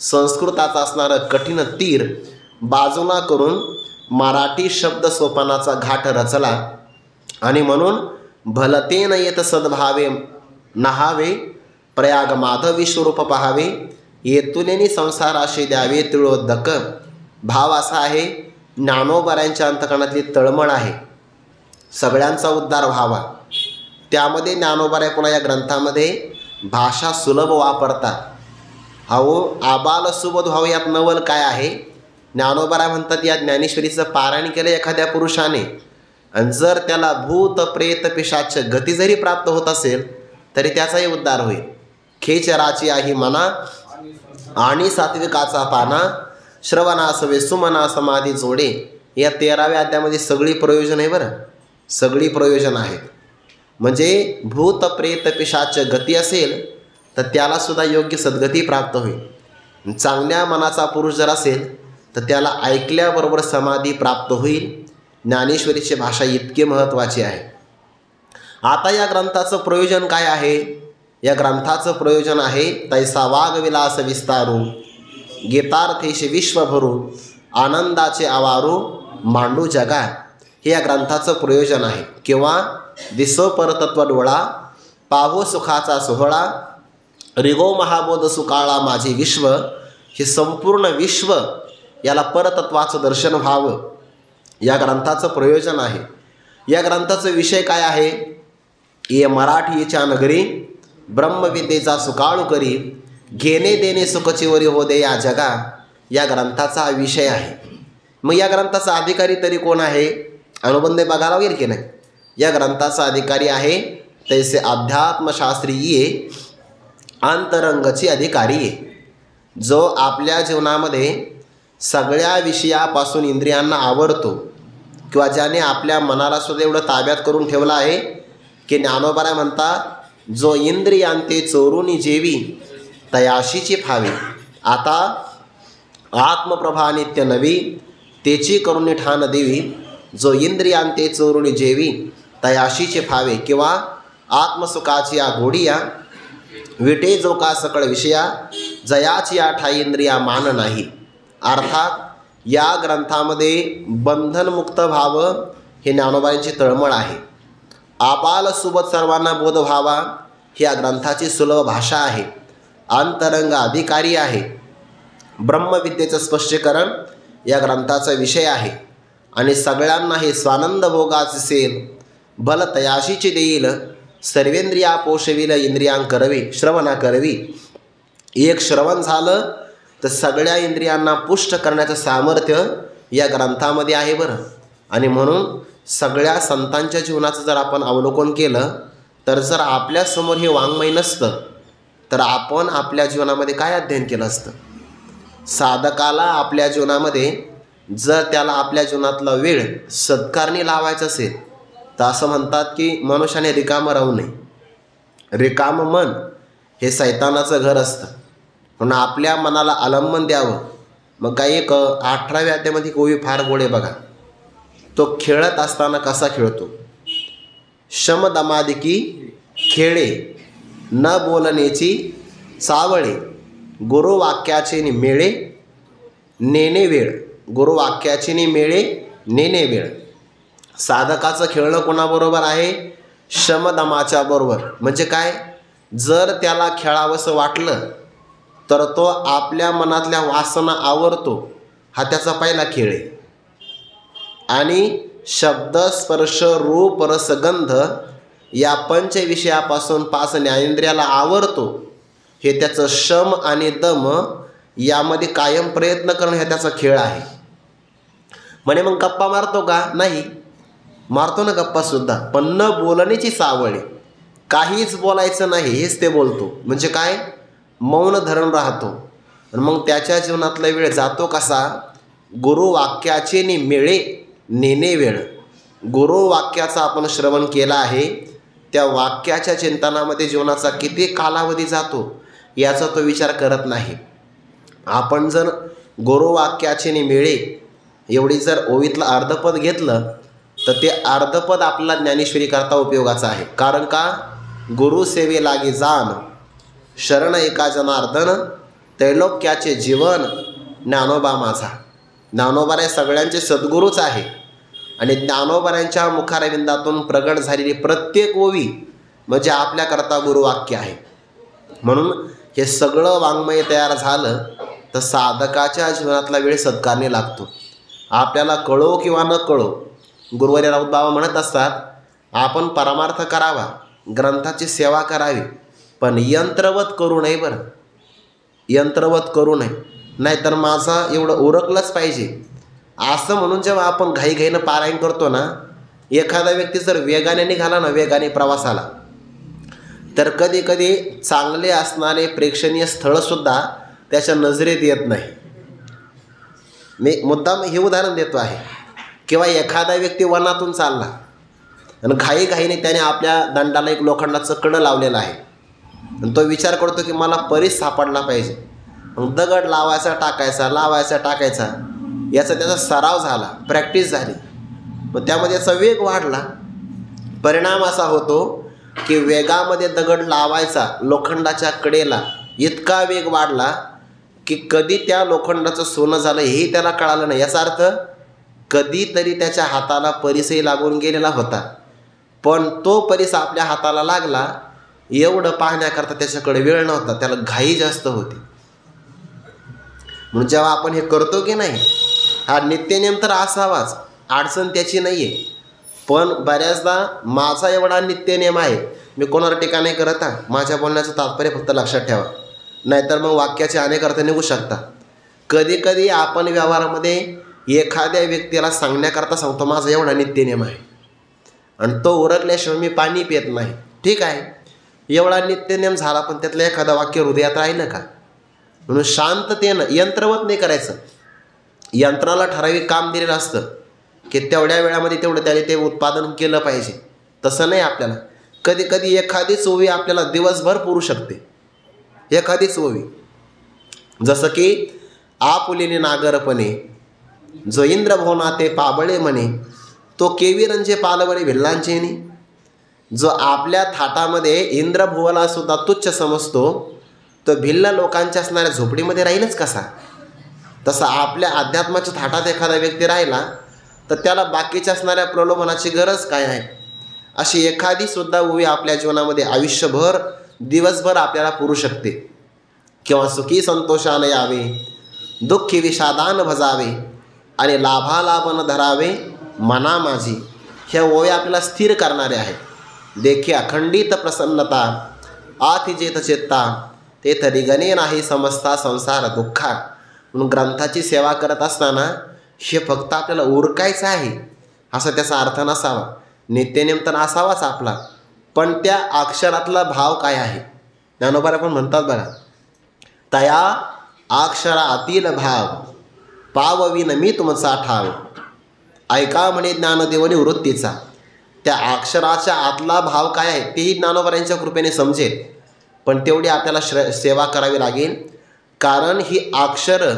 संस्कृताचा असणारं कठीण तीर बाजूला करून मराठी शब्द सोपानाचा घाट रचला. आणि म्हणून भलतेन येत सद्भावे नहावे, प्रयाग माधवी स्वरूप पहावे, येतुलेनी संसाराशी द्यावे तिळोदक. भाव असा आहे, ज्ञानोबाऱ्यांच्या अंतकरणातली तळमळ आहे सगळ्यांचा उद्धार व्हावा. त्यामध्ये ज्ञानोबाऱ्या पुन्हा या ग्रंथामध्ये भाषा सुलभ वापरतात. अहो आबाल सुबोध व्हावं यात नवल काय आहे? ज्ञानोबाऱ्या म्हणतात या ज्ञानेश्वरीचं पारायण केलं एखाद्या पुरुषाने आणि जर त्याला भूत प्रेत पिशाच गती जरी प्राप्त होत असेल तरी त्याचाही उद्धार होईल. खेचराची आहे मना आणि सात्विकाचा पाना, श्रवणासवे सुमना समाधी जोडे. या 13व्या अध्यायामध्ये सगळी प्रयोजन आहे बरं, सगळी प्रयोजन आहेत. म्हणजे भूत प्रेत पिशाच गती असेल तर त्यालासुद्धा योग्य सद्गती प्राप्त होईल. चांगल्या मनाचा पुरुष जर असेल तर त्याला ऐकल्याबरोबर समाधी प्राप्त होईल. ज्ञानेश्वरीची भाषा इतके महत्त्वाची आहे. आता या ग्रंथाचं प्रयोजन काय आहे? या ग्रंथाचं प्रयोजन आहे तैसा वाग विलास विस्तारू, गीतार्थेशी विश्व भरू, आनंदाचे आवारू मांडू जगा. हे या ग्रंथाचं प्रयोजन आहे. किंवा दिसो परतत्व डोळा, पाहो सुखाचा सोहळा, रिगो महाबोध सुकाळा माझे विश्व. हे संपूर्ण विश्व याला परतत्वाचं दर्शन व्हावं या ग्रंथाचं प्रयोजन आहे. या ग्रंथाचा विषय काय आहे? ये मराठीच्या नगरी ब्रह्मविद्येचा सुकाळू करी, घेणे देणे सुखचिवरी हो दे या जगा. या ग्रंथाचा हा विषय आहे. मग या ग्रंथाचा अधिकारी तरी कोण आहे? अनुबंध बघायला वगैरे की नाही. या ग्रंथाचा अधिकारी आहे तैसे अध्यात्मशास्त्रीय अंतरंगची अधिकारी आहे, जो आपल्या जीवनामध्ये सगळ्या विषयापासून इंद्रियांना आवडतो किंवा ज्याने आपल्या मनाला सुद्धा एवढं ताब्यात करून ठेवलं आहे की ज्ञानोबा म्हणतात जो इंद्रियांते चोरूनी जेवी तयाशीची फावी. आता आत्मप्रभा नित्य नवी तेची करुणी ठाण देवी, जो इंद्रियांते चोरूनी जेवी तयाशीचे फावे. किंवा आत्मसुखाची या गोडिया विटे जो का सकळ विषया, जयाची या ठाई इंद्रिया मान नाही. अर्थात या ग्रंथामध्ये बंधनमुक्त व्हावं हे ज्ञानोबांची तळमळ आहे. आबाल सुबत सर्वांना बोध व्हावा ही या ग्रंथाची सुलभ भाषा आहे. अंतरंग अधिकारी आहे. ब्रह्मविद्येचं स्पष्टीकरण या ग्रंथाचा विषय आहे. आणि सगळ्यांना हे स्वानंद भोगाचे सेल भल तयाशीची देईल, सर्वेंद्रिया पोषविल इंद्रियां करवी श्रवणा करवी. एक श्रवण झालं तर सगळ्या इंद्रियांना पुष्ट करण्याचं सामर्थ्य या ग्रंथामध्ये आहे बरं. आणि म्हणून सगळ्या संतांच्या जीवनाचं जर आपण अवलोकन केलं तर जर आपल्यासमोर हे वाङ्मय नसतं तर आपण आपल्या जीवनामध्ये काय अध्ययन केलं असतं? साधकाला आपल्या जीवनामध्ये जर त्याला आपल्या जीवनातला वेळ सत्कारणी लावायचा असेल तर असं म्हणतात की मनुष्याने रिकामं राहू नये. रिकामं मन हे सैतानाचं घर असतं. म्हणून आपल्या मनाला आलंबन द्यावं. मग काही एक 18व्या अध्यायामध्ये ओवी फार गोड आहे बघा. तो खेळत असताना कसा खेळतो, शमदमादिकी खेळे, न बोलण्याची चावळे, गुरुवाक्याचे मेळे नेणे वेळ, गुरुवाक्याचे मेळे नेणे वेळ. साधकाचं खेळणं कोणाबरोबर आहे? शमदमाच्या बरोबर. म्हणजे काय? जर त्याला खेळावंसं वाटलं तर तो आपल्या मनातल्या वासना आवरतो, हा त्याचा पहिला खेळ आहे. आणि शब्द स्पर्श रूप रसगंध या पंचविषयापासून 5 ज्ञानेंद्रियाला आवरतो, हे त्याचं शम आणि दम यामध्ये कायम प्रयत्न करणं हे त्याचा खेळ आहे. म्हणे मग गप्पा मारतो का? नाही, मारतो ना गप्पासुद्धा, पण न बोलण्याची सावळे, काहीच बोलायचं नाही हेच ते बोलतो. म्हणजे काय? मौन धरण राहतो. आणि मग त्याच्या जीवनातला वेळ जातो कसा? गुरुवाक्याचे मेळे नेणे वेळ. गुरुवाक्याचा आपण श्रवण केला आहे, त्या वाक्याच्या चिंतनामध्ये जीवनाचा किती कालावधी जातो याचा तो विचार करत नाही. आपण जर गुरुवाक्याचे मेळे एवढी जर ओवीतलं अर्धपद घेतलं तर ते अर्धपद आपल्याला ज्ञानेश्वरी करता उपयोगाचं आहे. कारण का? गुरु सेवे लागी जाण, शरण एका जनार्दन, त्रैलोक्याचे जीवन, ज्ञानोबा माझा. ज्ञानोबा सगळ्यांचे सद्गुरूच आहे. आणि ज्ञानोबाऱ्यांच्या मुखारविंदातून प्रगट झालेली प्रत्येक ओवी म्हणजे आपल्याकरता गुरुवाक्य आहे. म्हणून हे सगळं वाङ्मय तयार झालं तर साधकाच्या जीवनातला वेळ सत्कारणे लागतो. आपल्याला कळो किंवा न कळो, गुरुवर्य राऊत बाबा म्हणत असतात, आपण परमार्थ करावा, ग्रंथाची सेवा करावी, पण यंत्रवत करू नये. बरं, यंत्रवत करू नये, नाहीतर माझा एवढं उरकलंच पाहिजे असं म्हणून जेव्हा आपण घाईघाईनं पारायण करतो ना, एखादा व्यक्ती जर वेगाने निघाला ना, वेगाने प्रवासाला, तर कधी कधी चांगले असणारे प्रेक्षणीय स्थळंसुद्धा त्याच्या नजरेत येत नाही. मी मुद्दाम हे उदाहरण देतो आहे. किंवा एखादा व्यक्ती वनातून चालला आणि घाईघाईने त्याने आपल्या दंडाला एक लोखंडाचं कडं लावलेलं आहे आणि तो विचार करतो की मला परीस सापडला पाहिजे. मग दगड लावायचा टाकायचा, लावायचा टाकायचा, याचा त्याचा सराव झाला, प्रॅक्टिस झाली, मग त्यामध्ये याचा वेग वाढला. परिणाम असा होतो की वेगामध्ये दगड लावायचा लोखंडाच्या कडेला इतका वेग वाढला की कधी त्या लोखंडाचं सोनं झालं हेही त्याला कळालं नाही. याचा अर्थ कधीतरी त्याच्या हाताला परीसही लागून गेलेला होता, पण तो परीस आपल्या हाताला लागला एवढं पाहण्याकरता त्याच्याकडे वेळ नव्हता, त्याला घाई जास्त होती. म्हणून जेव्हा आपण हे करतो की नाही, हा नित्यनेम तर असावाच, अडचण त्याची नाही आहे. पण बऱ्याचदा माझा एवढा नित्यनेम आहे, मी कोणाला टीका नाही करत हा, माझ्या बोलण्याचं तात्पर्य फक्त लक्षात ठेवा, नाहीतर मग वाक्याचे अनेक अर्थ निघू शकतात. कधी कधी आपण व्यवहारामध्ये एखाद्या व्यक्तीला सांगण्याकरता सांगतो माझा एवढा नित्यनेम आहे आणि तो उरकल्याशिवाय मी पाणी पित नाही. ठीक आहे, एवढा नित्यनेम झाला, पण त्यातलं एखादं वाक्य हृदयात राहिलं का? म्हणून शांततेनं, यंत्रवत नाही करायचं. यंत्राला ठराविक काम दिलेलं असतं की तेवढ्या वेळामध्ये तेवढं त्याने ते उत्पादन केलं पाहिजे. तसं नाही. आपल्याला कधी कधी एखादीच ओवी आपल्याला दिवसभर पुरू शकते, एखादीच ओवी. जसं की आपुलेने नागरपणे जो इंद्रभुवना ते पाबळे म्हणे, तो केवी रंजे पालवणे भिल्लांचेनी. जो आपल्या थाटामध्ये इंद्रभुवनाला सुद्धा तुच्छ समजतो, तो भिल्ल लोकांच्या असणाऱ्या झोपडीमध्ये राहीलच कसा? तसा आपल्या अध्यात्माच्या थाटात एखादा व्यक्ती राहिला तर त्याला बाकीच्या असणाऱ्या प्रलोभनाची गरज काय आहे? अशी एखादी सुद्धा ओवी आपल्या जीवनामध्ये आयुष्यभर, दिवसभर आपल्याला पुरू शकते. किंवा सुखी संतोषाने यावे, दुःखी विषादान भजावे, आणि लाभालाभन धरावे मना माझी. ह्या ओव्या आपल्याला स्थिर करणारे आहेत. देखी अखंडित प्रसन्नता आतिजेत चेत्ता, तेथ रिगणे नाही समजता संसार दुःखा. म्हणून ग्रंथाची सेवा करत असताना हे फक्त आपल्याला उरकायचं आहे असा त्याचा अर्थ नसावा. नित्यनेम तर असावाच आपला, पण त्या अक्षरातला भाव काय आहे? ज्ञानोबा पण म्हणतात बघा, तया अक्षरा आतील भाव पावविन मी तुमचा ठाव. ऐका म्हणे ज्ञानदेवनी वृत्तीचा. त्या अक्षराच्या आतला भाव काय आहे तेही ज्ञानोबा कृपेने समजेल, पण तेवढी आपल्याला सेवा करावी लागेल. कारण ही अक्षरं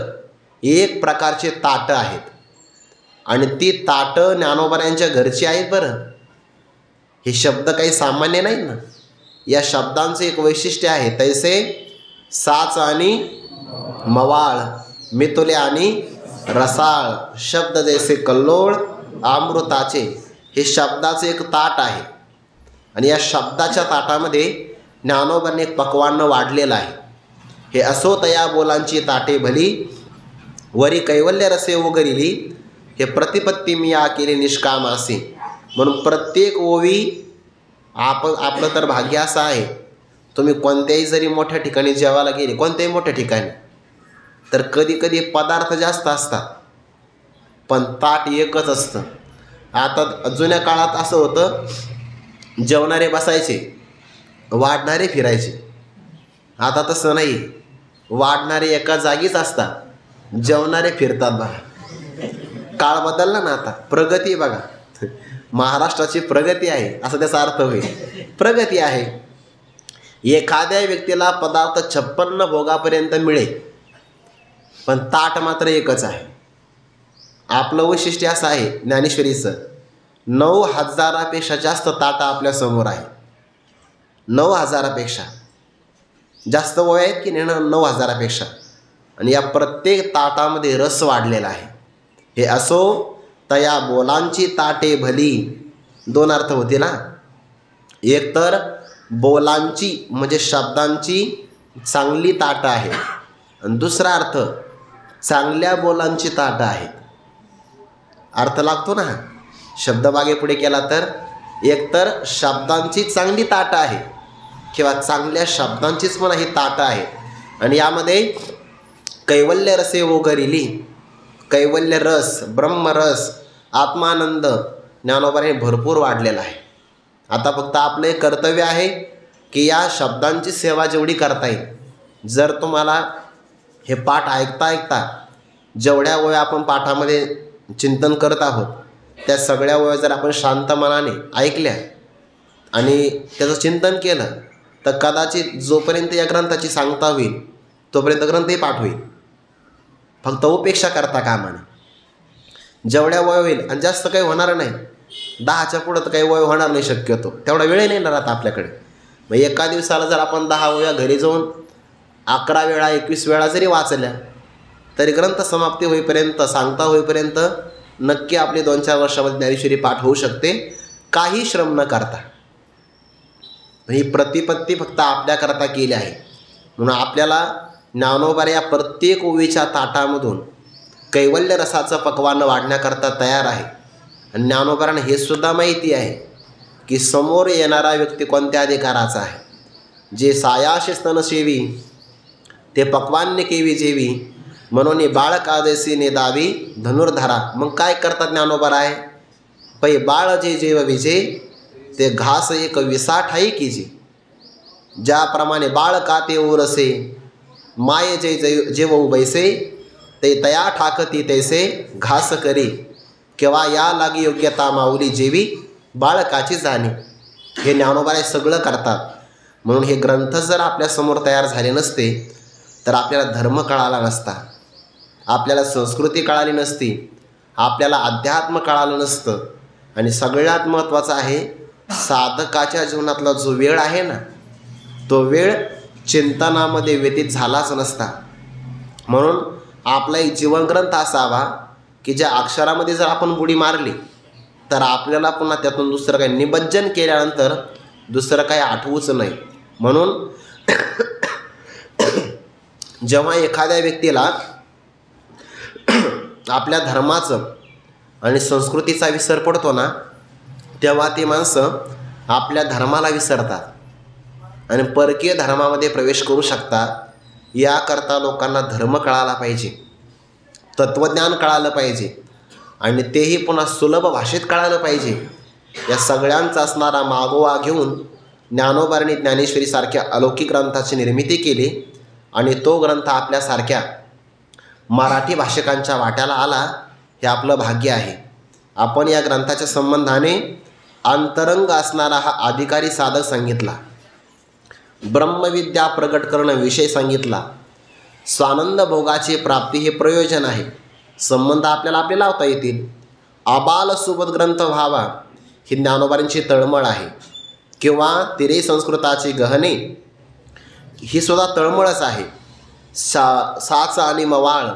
एक प्रकारचे ताटं आहेत आणि ती ताटं ज्ञानोबा घरची आहेत. बरं, हे शब्द काही सामान्य नाही ना, या शब्दांचे एक वैशिष्ट्य आहे, तैसे साच आणि मवाळ, मितुले आणि रसाळ, शब्द जैसे कल्लोळ अमृताचे, हे शब्दाचे एक ताट आहे. आणि या शब्दाच्या ताटामध्ये ज्ञानोबाने एक पक्वान्न वाढलेलं आहे. हे असो तया बोलांची ताटे भली, वरी कैवल्य रसे उगरिली, हे प्रतिपत्ती मी या केली निष्कामासी. म्हणून प्रत्येक ओवी आपलं तर भाग्य असं आहे, तुम्ही कोणत्याही जरी मोठ्या ठिकाणी जेवायला गेले, कोणत्याही मोठ्या ठिकाणी, तर कधी कधी पदार्थ जास्त असतात पण ताट एकच असतं. आता जुन्या काळात असं होतं, जेवणारे बसायचे, वाढणारे फिरायचे. आता तसं नाही, वाढणारे एका जागीच असतात, जेवणारे फिरतात. बघा, काळ बदलला ना, आता प्रगती बघा, महाराष्ट्राची प्रगती आहे असं त्याचा अर्थ होईल. प्रगती आहे. एखाद्या व्यक्तीला पदार्थ 56 भोगापर्यंत मिळेल पण ताट मात्र एकच आहे. आपलं वैशिष्ट्य असं आहे ज्ञानेश्वरीचं, 9,000पेक्षा जास्त ताटं आपल्या समोर आहे. 9,000पेक्षा जास्त वय आहेत की नाही, 9,000पेक्षा. आणि या प्रत्येक ताटामध्ये रस वाढलेला आहे. हे असो तया बोलांची ताटे भली, दोन अर्थ होते ना. एक तर बोलांची म्हणजे शब्दांची चांगली ताटं आहे, आणि दुसरा अर्थ चांगल्या बोलांची ताटं आहेत. अर्थ लागतो ना शब्दभागे पुढे केला तर. एक तर शब्दांची चांगली ताटं आहे किंवा चांगल्या शब्दांचीच म्हणा ही ताटं आहेत. आणि यामध्ये कैवल्य रसे ओघरिली, कैवल्य रस, ब्रह्मरस, आत्मानंद ज्ञानोबाने भरपूर वाढलेला आहे. आता फक्त आपलं एक कर्तव्य आहे की या शब्दांची सेवा जेवढी करता येईल. जर तुम्हाला हे पाठ ऐकता ऐकता जेवढ्या वेळ आपण पाठामध्ये चिंतन करत आहोत त्या सगळ्या वेळ जर आपण शांत मनाने ऐकल्या आणि त्याचं चिंतन केलं तर कदाचित जोपर्यंत या ग्रंथाची सांगता होईल तोपर्यंत ग्रंथही पाठ होईल. फक्त उपेक्षा करता कामा नये. जेवढ्या वय होईल, आणि जास्त काही होणार नाही, 10च्या पुढं तर काही वय होणार नाही शक्यतो, तेवढा वेळ नाही येणार आता आपल्याकडे. मग एका दिवसाला जर आपण 10 वेळा घरी जाऊन 11 वेळा 21 वेळा जरी वाचल्या तरी ग्रंथ समाप्ती होईपर्यंत, सांगता होईपर्यंत नक्की आपली 2-4 वर्षामध्ये ज्ञानेश्वरी पाठ होऊ शकते, काही श्रम न करता. ही प्रतिपत्ती फक्त आपल्याकरता केली आहे. म्हणून आपल्याला ज्ञानोबा या प्रत्येक ओवीच्या ताटामधून कैवल्य रसाचं पक्वान्न वाढण्याकरता तयार आहे. आणि ज्ञानोबांना हे सुद्धा माहिती आहे की समोर येणारा व्यक्ती कोणत्या अधिकाराचा आहे. जे सायाशी स्तनसेवी ते पक्वान्य केवी जेवी, म्हणून बाळकादेसी नेदावी धनुर्धरा. मग काय करतात ज्ञानोबा आहे, पै बाळ जे जेव विजे ते घास एक विसाठाई कीजे. ज्याप्रमाणे बाळ काते ओरसे माये जे जेव बैसे, ते तया ठाकती तैसे घास करी, केव्हा या लागी योग्यता माऊली जेवी बाळकाची जाणे. हे ज्ञानोबा सगळं करतात. म्हणून हे ग्रंथ जर आपल्यासमोर तयार झाले नसते तर आपल्याला धर्म कळाला नसता, आपल्याला संस्कृती कळाली नसती, आपल्याला अध्यात्म कळालं नसतं. आणि सगळ्यात महत्त्वाचं आहे, साधकाच्या जीवनातला जो वेळ आहे ना, तो वेळ चिंतनामध्ये व्यतीत झालाच नसता. म्हणून आपला एक जीवनग्रंथ असावा की ज्या अक्षरामध्ये जर आपण बुडी मारली तर आपल्याला पुन्हा त्यातून दुसरं काही निमज्जन केल्यानंतर दुसरं काही आठवूच नाही. म्हणून जेव्हा एखाद्या व्यक्तीला आपल्या धर्माचं आणि संस्कृतीचा विसर पडतो ना, तेव्हा ती माणसं आपल्या धर्माला विसरतात आणि परकीय धर्मामध्ये प्रवेश करू शकतात. याकरता लोकांना धर्म कळाला पाहिजे, तत्त्वज्ञान कळालं पाहिजे, आणि तेही पुन्हा सुलभ भाषेत कळालं पाहिजे. या सगळ्यांचा असणारा मागोवा घेऊन ज्ञानोबांनी ज्ञानेश्वरीसारख्या अलौकिक ग्रंथाची निर्मिती केली. आणि तो ग्रंथ आपल्यासारख्या मराठी भाषिकांच्या वाट्याला आला, हे आपलं भाग्य आहे. आपण या ग्रंथाच्या संबंधाने अंतरंग असणारा हा अधिकारी साधक सांगितला, ब्रह्मविद्या प्रगट करणं विषय सांगितला, स्वानंद भोगाची प्राप्ती हे प्रयोजन आहे. संबंध आपल्याला आपले लावता येतील. आबाल सोबत ग्रंथ व्हावा ही ज्ञानोबांची तळमळ आहे, किंवा तिरे संस्कृताची गहने ही सुद्धा तळमळच आहे. साच आणि मवाळ,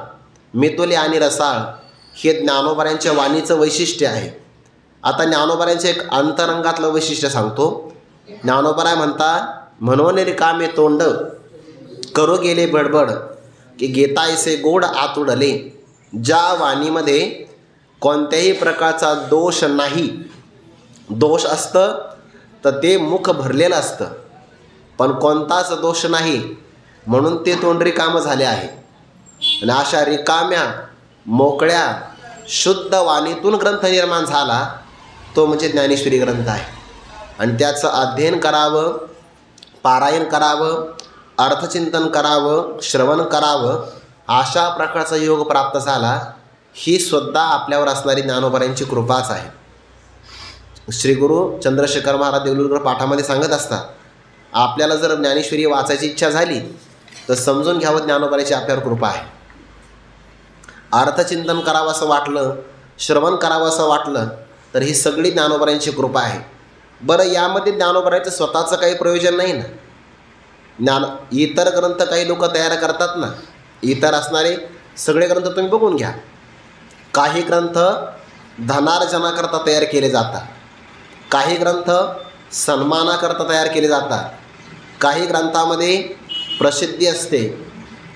मितोली आणि रसाळ हे ज्ञानोबांच्या वाणीचं वैशिष्ट्य आहे. आता ज्ञानोबांचे एक अंतरंगातलं वैशिष्ट्य सांगतो. ज्ञानोबराय म्हणता, म्हणून रिकामे तोंड करू गेले बडबड, की घेतायसे गोड आतुडले. ज्या वाणीमध्ये कोणत्याही प्रकारचा दोष नाही, दोष असतं तर ते मुख भरलेलं असतं, पण कोणताच दोष नाही म्हणून ते तोंड रिकामं झाले आहे. आणि अशा रिकाम्या मोकळ्या शुद्ध वाणीतून ग्रंथ निर्माण झाला तो म्हणजे ज्ञानेश्वरी ग्रंथ आहे. आणि त्याचं अध्ययन करावं, पारायण करावं, अर्थचिंतन करावं, श्रवण करावं, अशा प्रकारचा योग प्राप्त झाला, ही सुद्धा आपल्यावर असणारी ज्ञानोबांची कृपाच आहे. श्री गुरु चंद्रशेखर महाराज देवलूरकर पाठामध्ये सांगत असतात, आपल्याला जर ज्ञानेश्वरी वाचायची इच्छा झाली तर समजून घ्यावं ज्ञानोबांची आपल्यावर कृपा आहे. अर्थचिंतन करावं असं वाटलं, श्रवण करावं असं वाटलं तर ही सगळी ज्ञानोबांची कृपा आहे. बरं, यामध्ये ज्ञानोबांचं स्वतःचं काही प्रयोजन नाही ना. इतर ग्रंथ काही लोक तयार करतात ना, इतर असणारे सगळे ग्रंथ तुम्ही बघून घ्या. काही ग्रंथ धनार्जनाकरता तयार केले जातात, काही ग्रंथ सन्मानाकरता तयार केले जातात, काही ग्रंथामध्ये प्रसिद्धी असते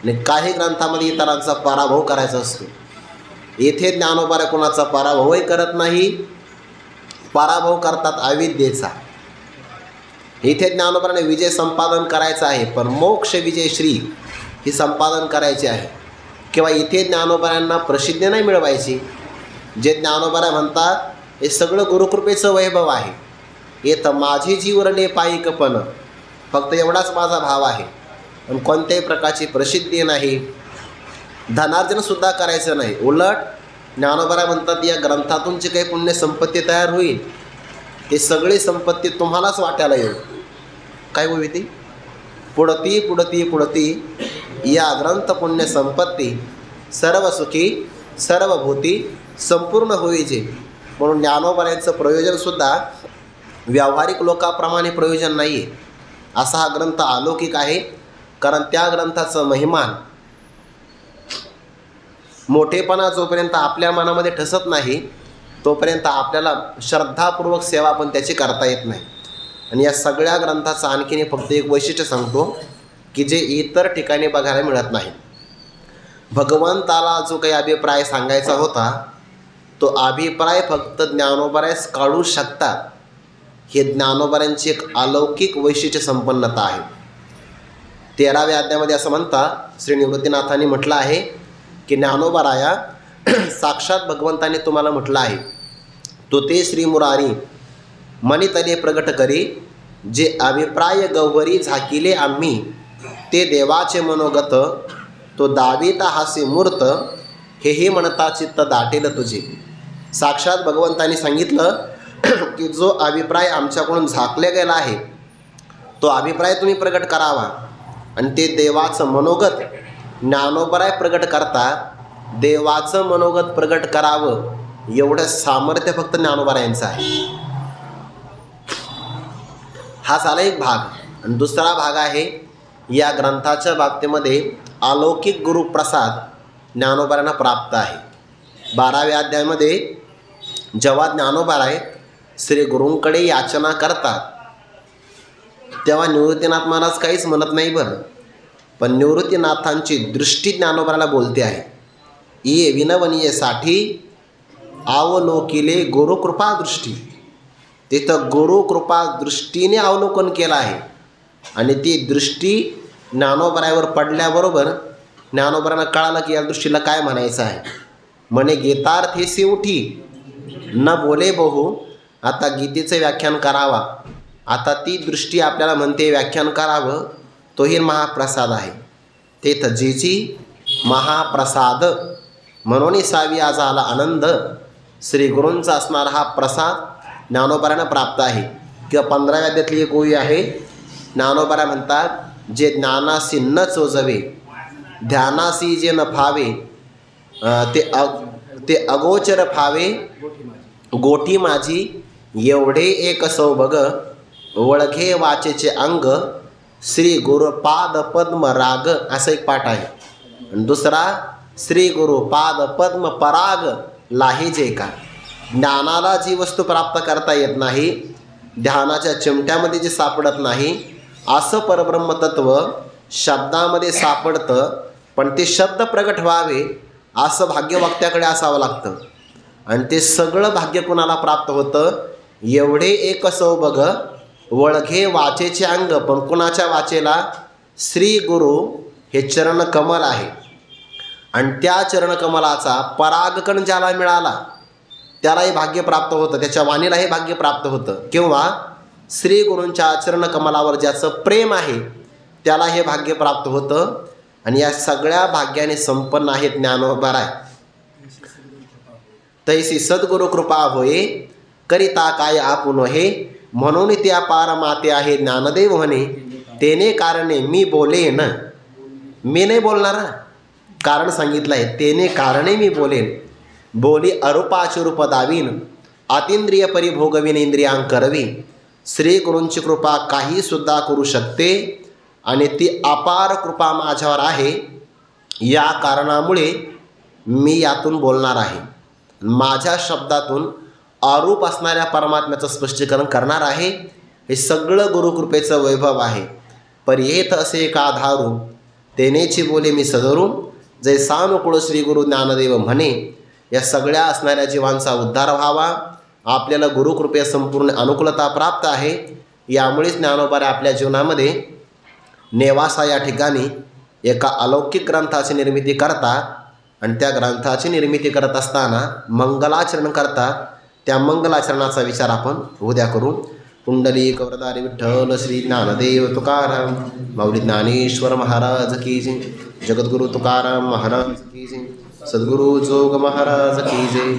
आणि काही ग्रंथामध्ये इतरांचा पराभव करायचा असतो. येथे ज्ञानोबा कोणाचा पराभवही करत नाही, पराभव करतात अविद्येचा. इथे ज्ञानोबाने विजय संपादन करायचा आहे, पण मोक्ष विजयश्री ही संपादन करायची आहे. किंवा इथे ज्ञानोबांना प्रसिद्धी नाही मिळवायची. जे ज्ञानोबा म्हणतात हे सगळं गुरुकृपेचं वैभव आहे. येतं माझी जीवरले पायिकपण, फक्त एवढाच माझा भाव आहे, पण कोणत्याही प्रकारची प्रसिद्धी नाही, धनार्जनसुद्धा करायचं नाही. उलट ज्ञानोबा म्हणतात या ग्रंथातून जी काही पुण्य संपत्ती तयार होईल ते सगळी संपत्ती तुम्हालाच वाट्याला येईल. काय होईल ती? पुढती पुढती पुढती या ग्रंथ पुण्य संपत्ती सर्व सुखी सर्व भूती संपूर्ण होईचे. म्हणून ज्ञानोबांचं प्रयोजनसुद्धा व्यावहारिक लोकाप्रमाणे प्रयोजन नाही आहे. असा हा ग्रंथ अलौकिक आहे, कारण त्या ग्रंथाचं महिमान मोठेपणा जोपर्यंत आपल्या मनामध्ये ठसत नाही तोपर्यंत आपल्याला श्रद्धापूर्वक सेवा पण त्याची करता येत नाही. आणि या सगळ्या ग्रंथाचं आणखीन फक्त एक वैशिष्ट्य सांगतो की जे इतर ठिकाणी बघायला मिळत नाही. भगवंताला जो काही अभिप्राय सांगायचा होता तो अभिप्राय फक्त ज्ञानोबाच काढू शकतात. हे ज्ञानोबांची एक अलौकिक वैशिष्ट्य संपन्नता आहे. 13व्या अध्यायामध्ये असं म्हणतात, श्री निवृत्तीनाथांनी म्हटलं आहे की ज्ञानोबाराया साक्षात भगवंताने तुम्हाला म्हटलं आहे, तो ते श्री मुरारी मनितले प्रगट करी, जे अभिप्राय गौवरी झाकिले आम्ही, ते देवाचे मनोगत, तो दाविता हासे मूर्त, हे म्हणता चित्त दाटेल तुझे. साक्षात भगवंतांनी सांगितलं की जो अभिप्राय आमच्याकडून झाकला गेला आहे तो अभिप्राय तुम्ही प्रगट करावा. आणि ते देवाचं मनोगत ज्ञानोबराय प्रगट करतात. देवाचं मनोगत प्रगट करावं एवढं सामर्थ्य फक्त ज्ञानोबारायांचं आहे. हा झाला एक भाग. आणि दुसरा भाग आहे या ग्रंथाच्या बाबतीमध्ये अलौकिक गुरुप्रसाद ज्ञानोबारांना प्राप्त आहे. 12व्या अध्यायामध्ये जेव्हा ज्ञानोबाराय श्री गुरूंकडे याचना करतात तेव्हा निवृत्तीनाथ महाराज काहीच म्हणत नाही बरं, पण निवृत्तीनाथांची दृष्टी ज्ञानोबाला बोलते आहे. ये विनवनीयसाठी अवलोकिले गुरुकृपा दृष्टी. तिथं गुरुकृपा दृष्टीने अवलोकन केलं आहे आणि ती दृष्टी ज्ञानोबावर पडल्याबरोबर ज्ञानोबांना कळालं की या दृष्टीला काय म्हणायचं आहे. म्हणे गीतार्थेसी उठी न बोले बहु, आता गीतेचं व्याख्यान करावा. आता ती दृष्टी आपल्याला म्हणते व्याख्यान करावं, तोही महाप्रसाद आहे. तेथ जेची महाप्रसाद म्हणून साविया झाला आनंद. श्री गुरूंचा असणारा हा प्रसाद ज्ञानोबांना प्राप्त आहे. किंवा 15व्या अध्यायातली एक ओवी आहे. ज्ञानोबा म्हणतात, जे ज्ञानासी न चोजवे, ध्यानासी जे न फावे, ते अगोचर फावे, गोठी माझी एवढे एक सौभग वळघे वाचेचे अंग श्री गुरु पाद पद्म राग असा एक पाठ आहे. आणि दुसरा श्री गुरु पाद पद्म पराग लाहीजे का. ज्ञानाला जी वस्तू प्राप्त करता येत नाही, ध्यानाच्या चिमट्यामध्ये जे सापडत नाही, असं परब्रह्मतत्व शब्दामध्ये सापडतं. पण ते शब्द प्रगट व्हावे असं भाग्यवक्त्याकडे असावं लागतं. आणि ते सगळं भाग्य कुणाला प्राप्त होतं. एवढे एक सौभग वळघे वाचेचे अंग. पण कुणाच्या वाचेला? श्री गुरु हे चरणकमल आहे. आणि त्या चरणकमलाचा परागकण ज्याला मिळाला त्यालाही भाग्य प्राप्त होतं, त्याच्या वाणीला हे भाग्य प्राप्त होतं. किंवा श्री गुरूंच्या चरणकमलावर ज्याचं प्रेम आहे त्याला हे भाग्य प्राप्त होतं. आणि या सगळ्या भाग्याने संपन्न आहेत ज्ञानोबा राय. तैसी सद्गुरु कृपा होये करिता काय आपण हे. म्हणून त्या पार माते आहे ज्ञानदेव म्हणे. तेने कारणे मी बोलेन. मी नाही बोलणार, कारण सांगितलं आहे. तेने कारणे मी बोलेन. बोली अरूपाचे रूप दावीन. अतिंद्रिय परिभोगवीन इंद्रियांक करवी. श्री गुरूंची कृपा काही सुद्धा करू शकते. आणि ती अपार कृपा माझ्यावर आहे. या कारणामुळे मी यातून बोलणार आहे. माझ्या शब्दातून अरूप असणाऱ्या परमात्म्याचं स्पष्टीकरण करणार आहे. हे सगळं गुरुकृपेचं वैभव आहे. पर्येत असे का धारू तेनेची बोले मी सदरू. जय सानुकूळ श्री गुरु ज्ञानदेव म्हणे. या सगळ्या असणाऱ्या जीवांचा उद्धार व्हावा. आपल्याला गुरुकृपे संपूर्ण अनुकूलता प्राप्त आहे. यामुळेच ज्ञानोबाने आपल्या जीवनामध्ये नेवासा या ठिकाणी एका अलौकिक ग्रंथाची निर्मिती करतात. आणि त्या ग्रंथाची निर्मिती करत असताना मंगलाचरण करतात. त्या मंगलाचरणाचा विचार आपण उद्या करू. पुंडलिक वरदारी विठ्ठल श्री ज्ञानदेव तुकाराम माऊली ज्ञानेश्वर महाराज की जय. जगद्गुरु तुकाराम महाराज की जय. सद्गुरु जोग महाराज की जय.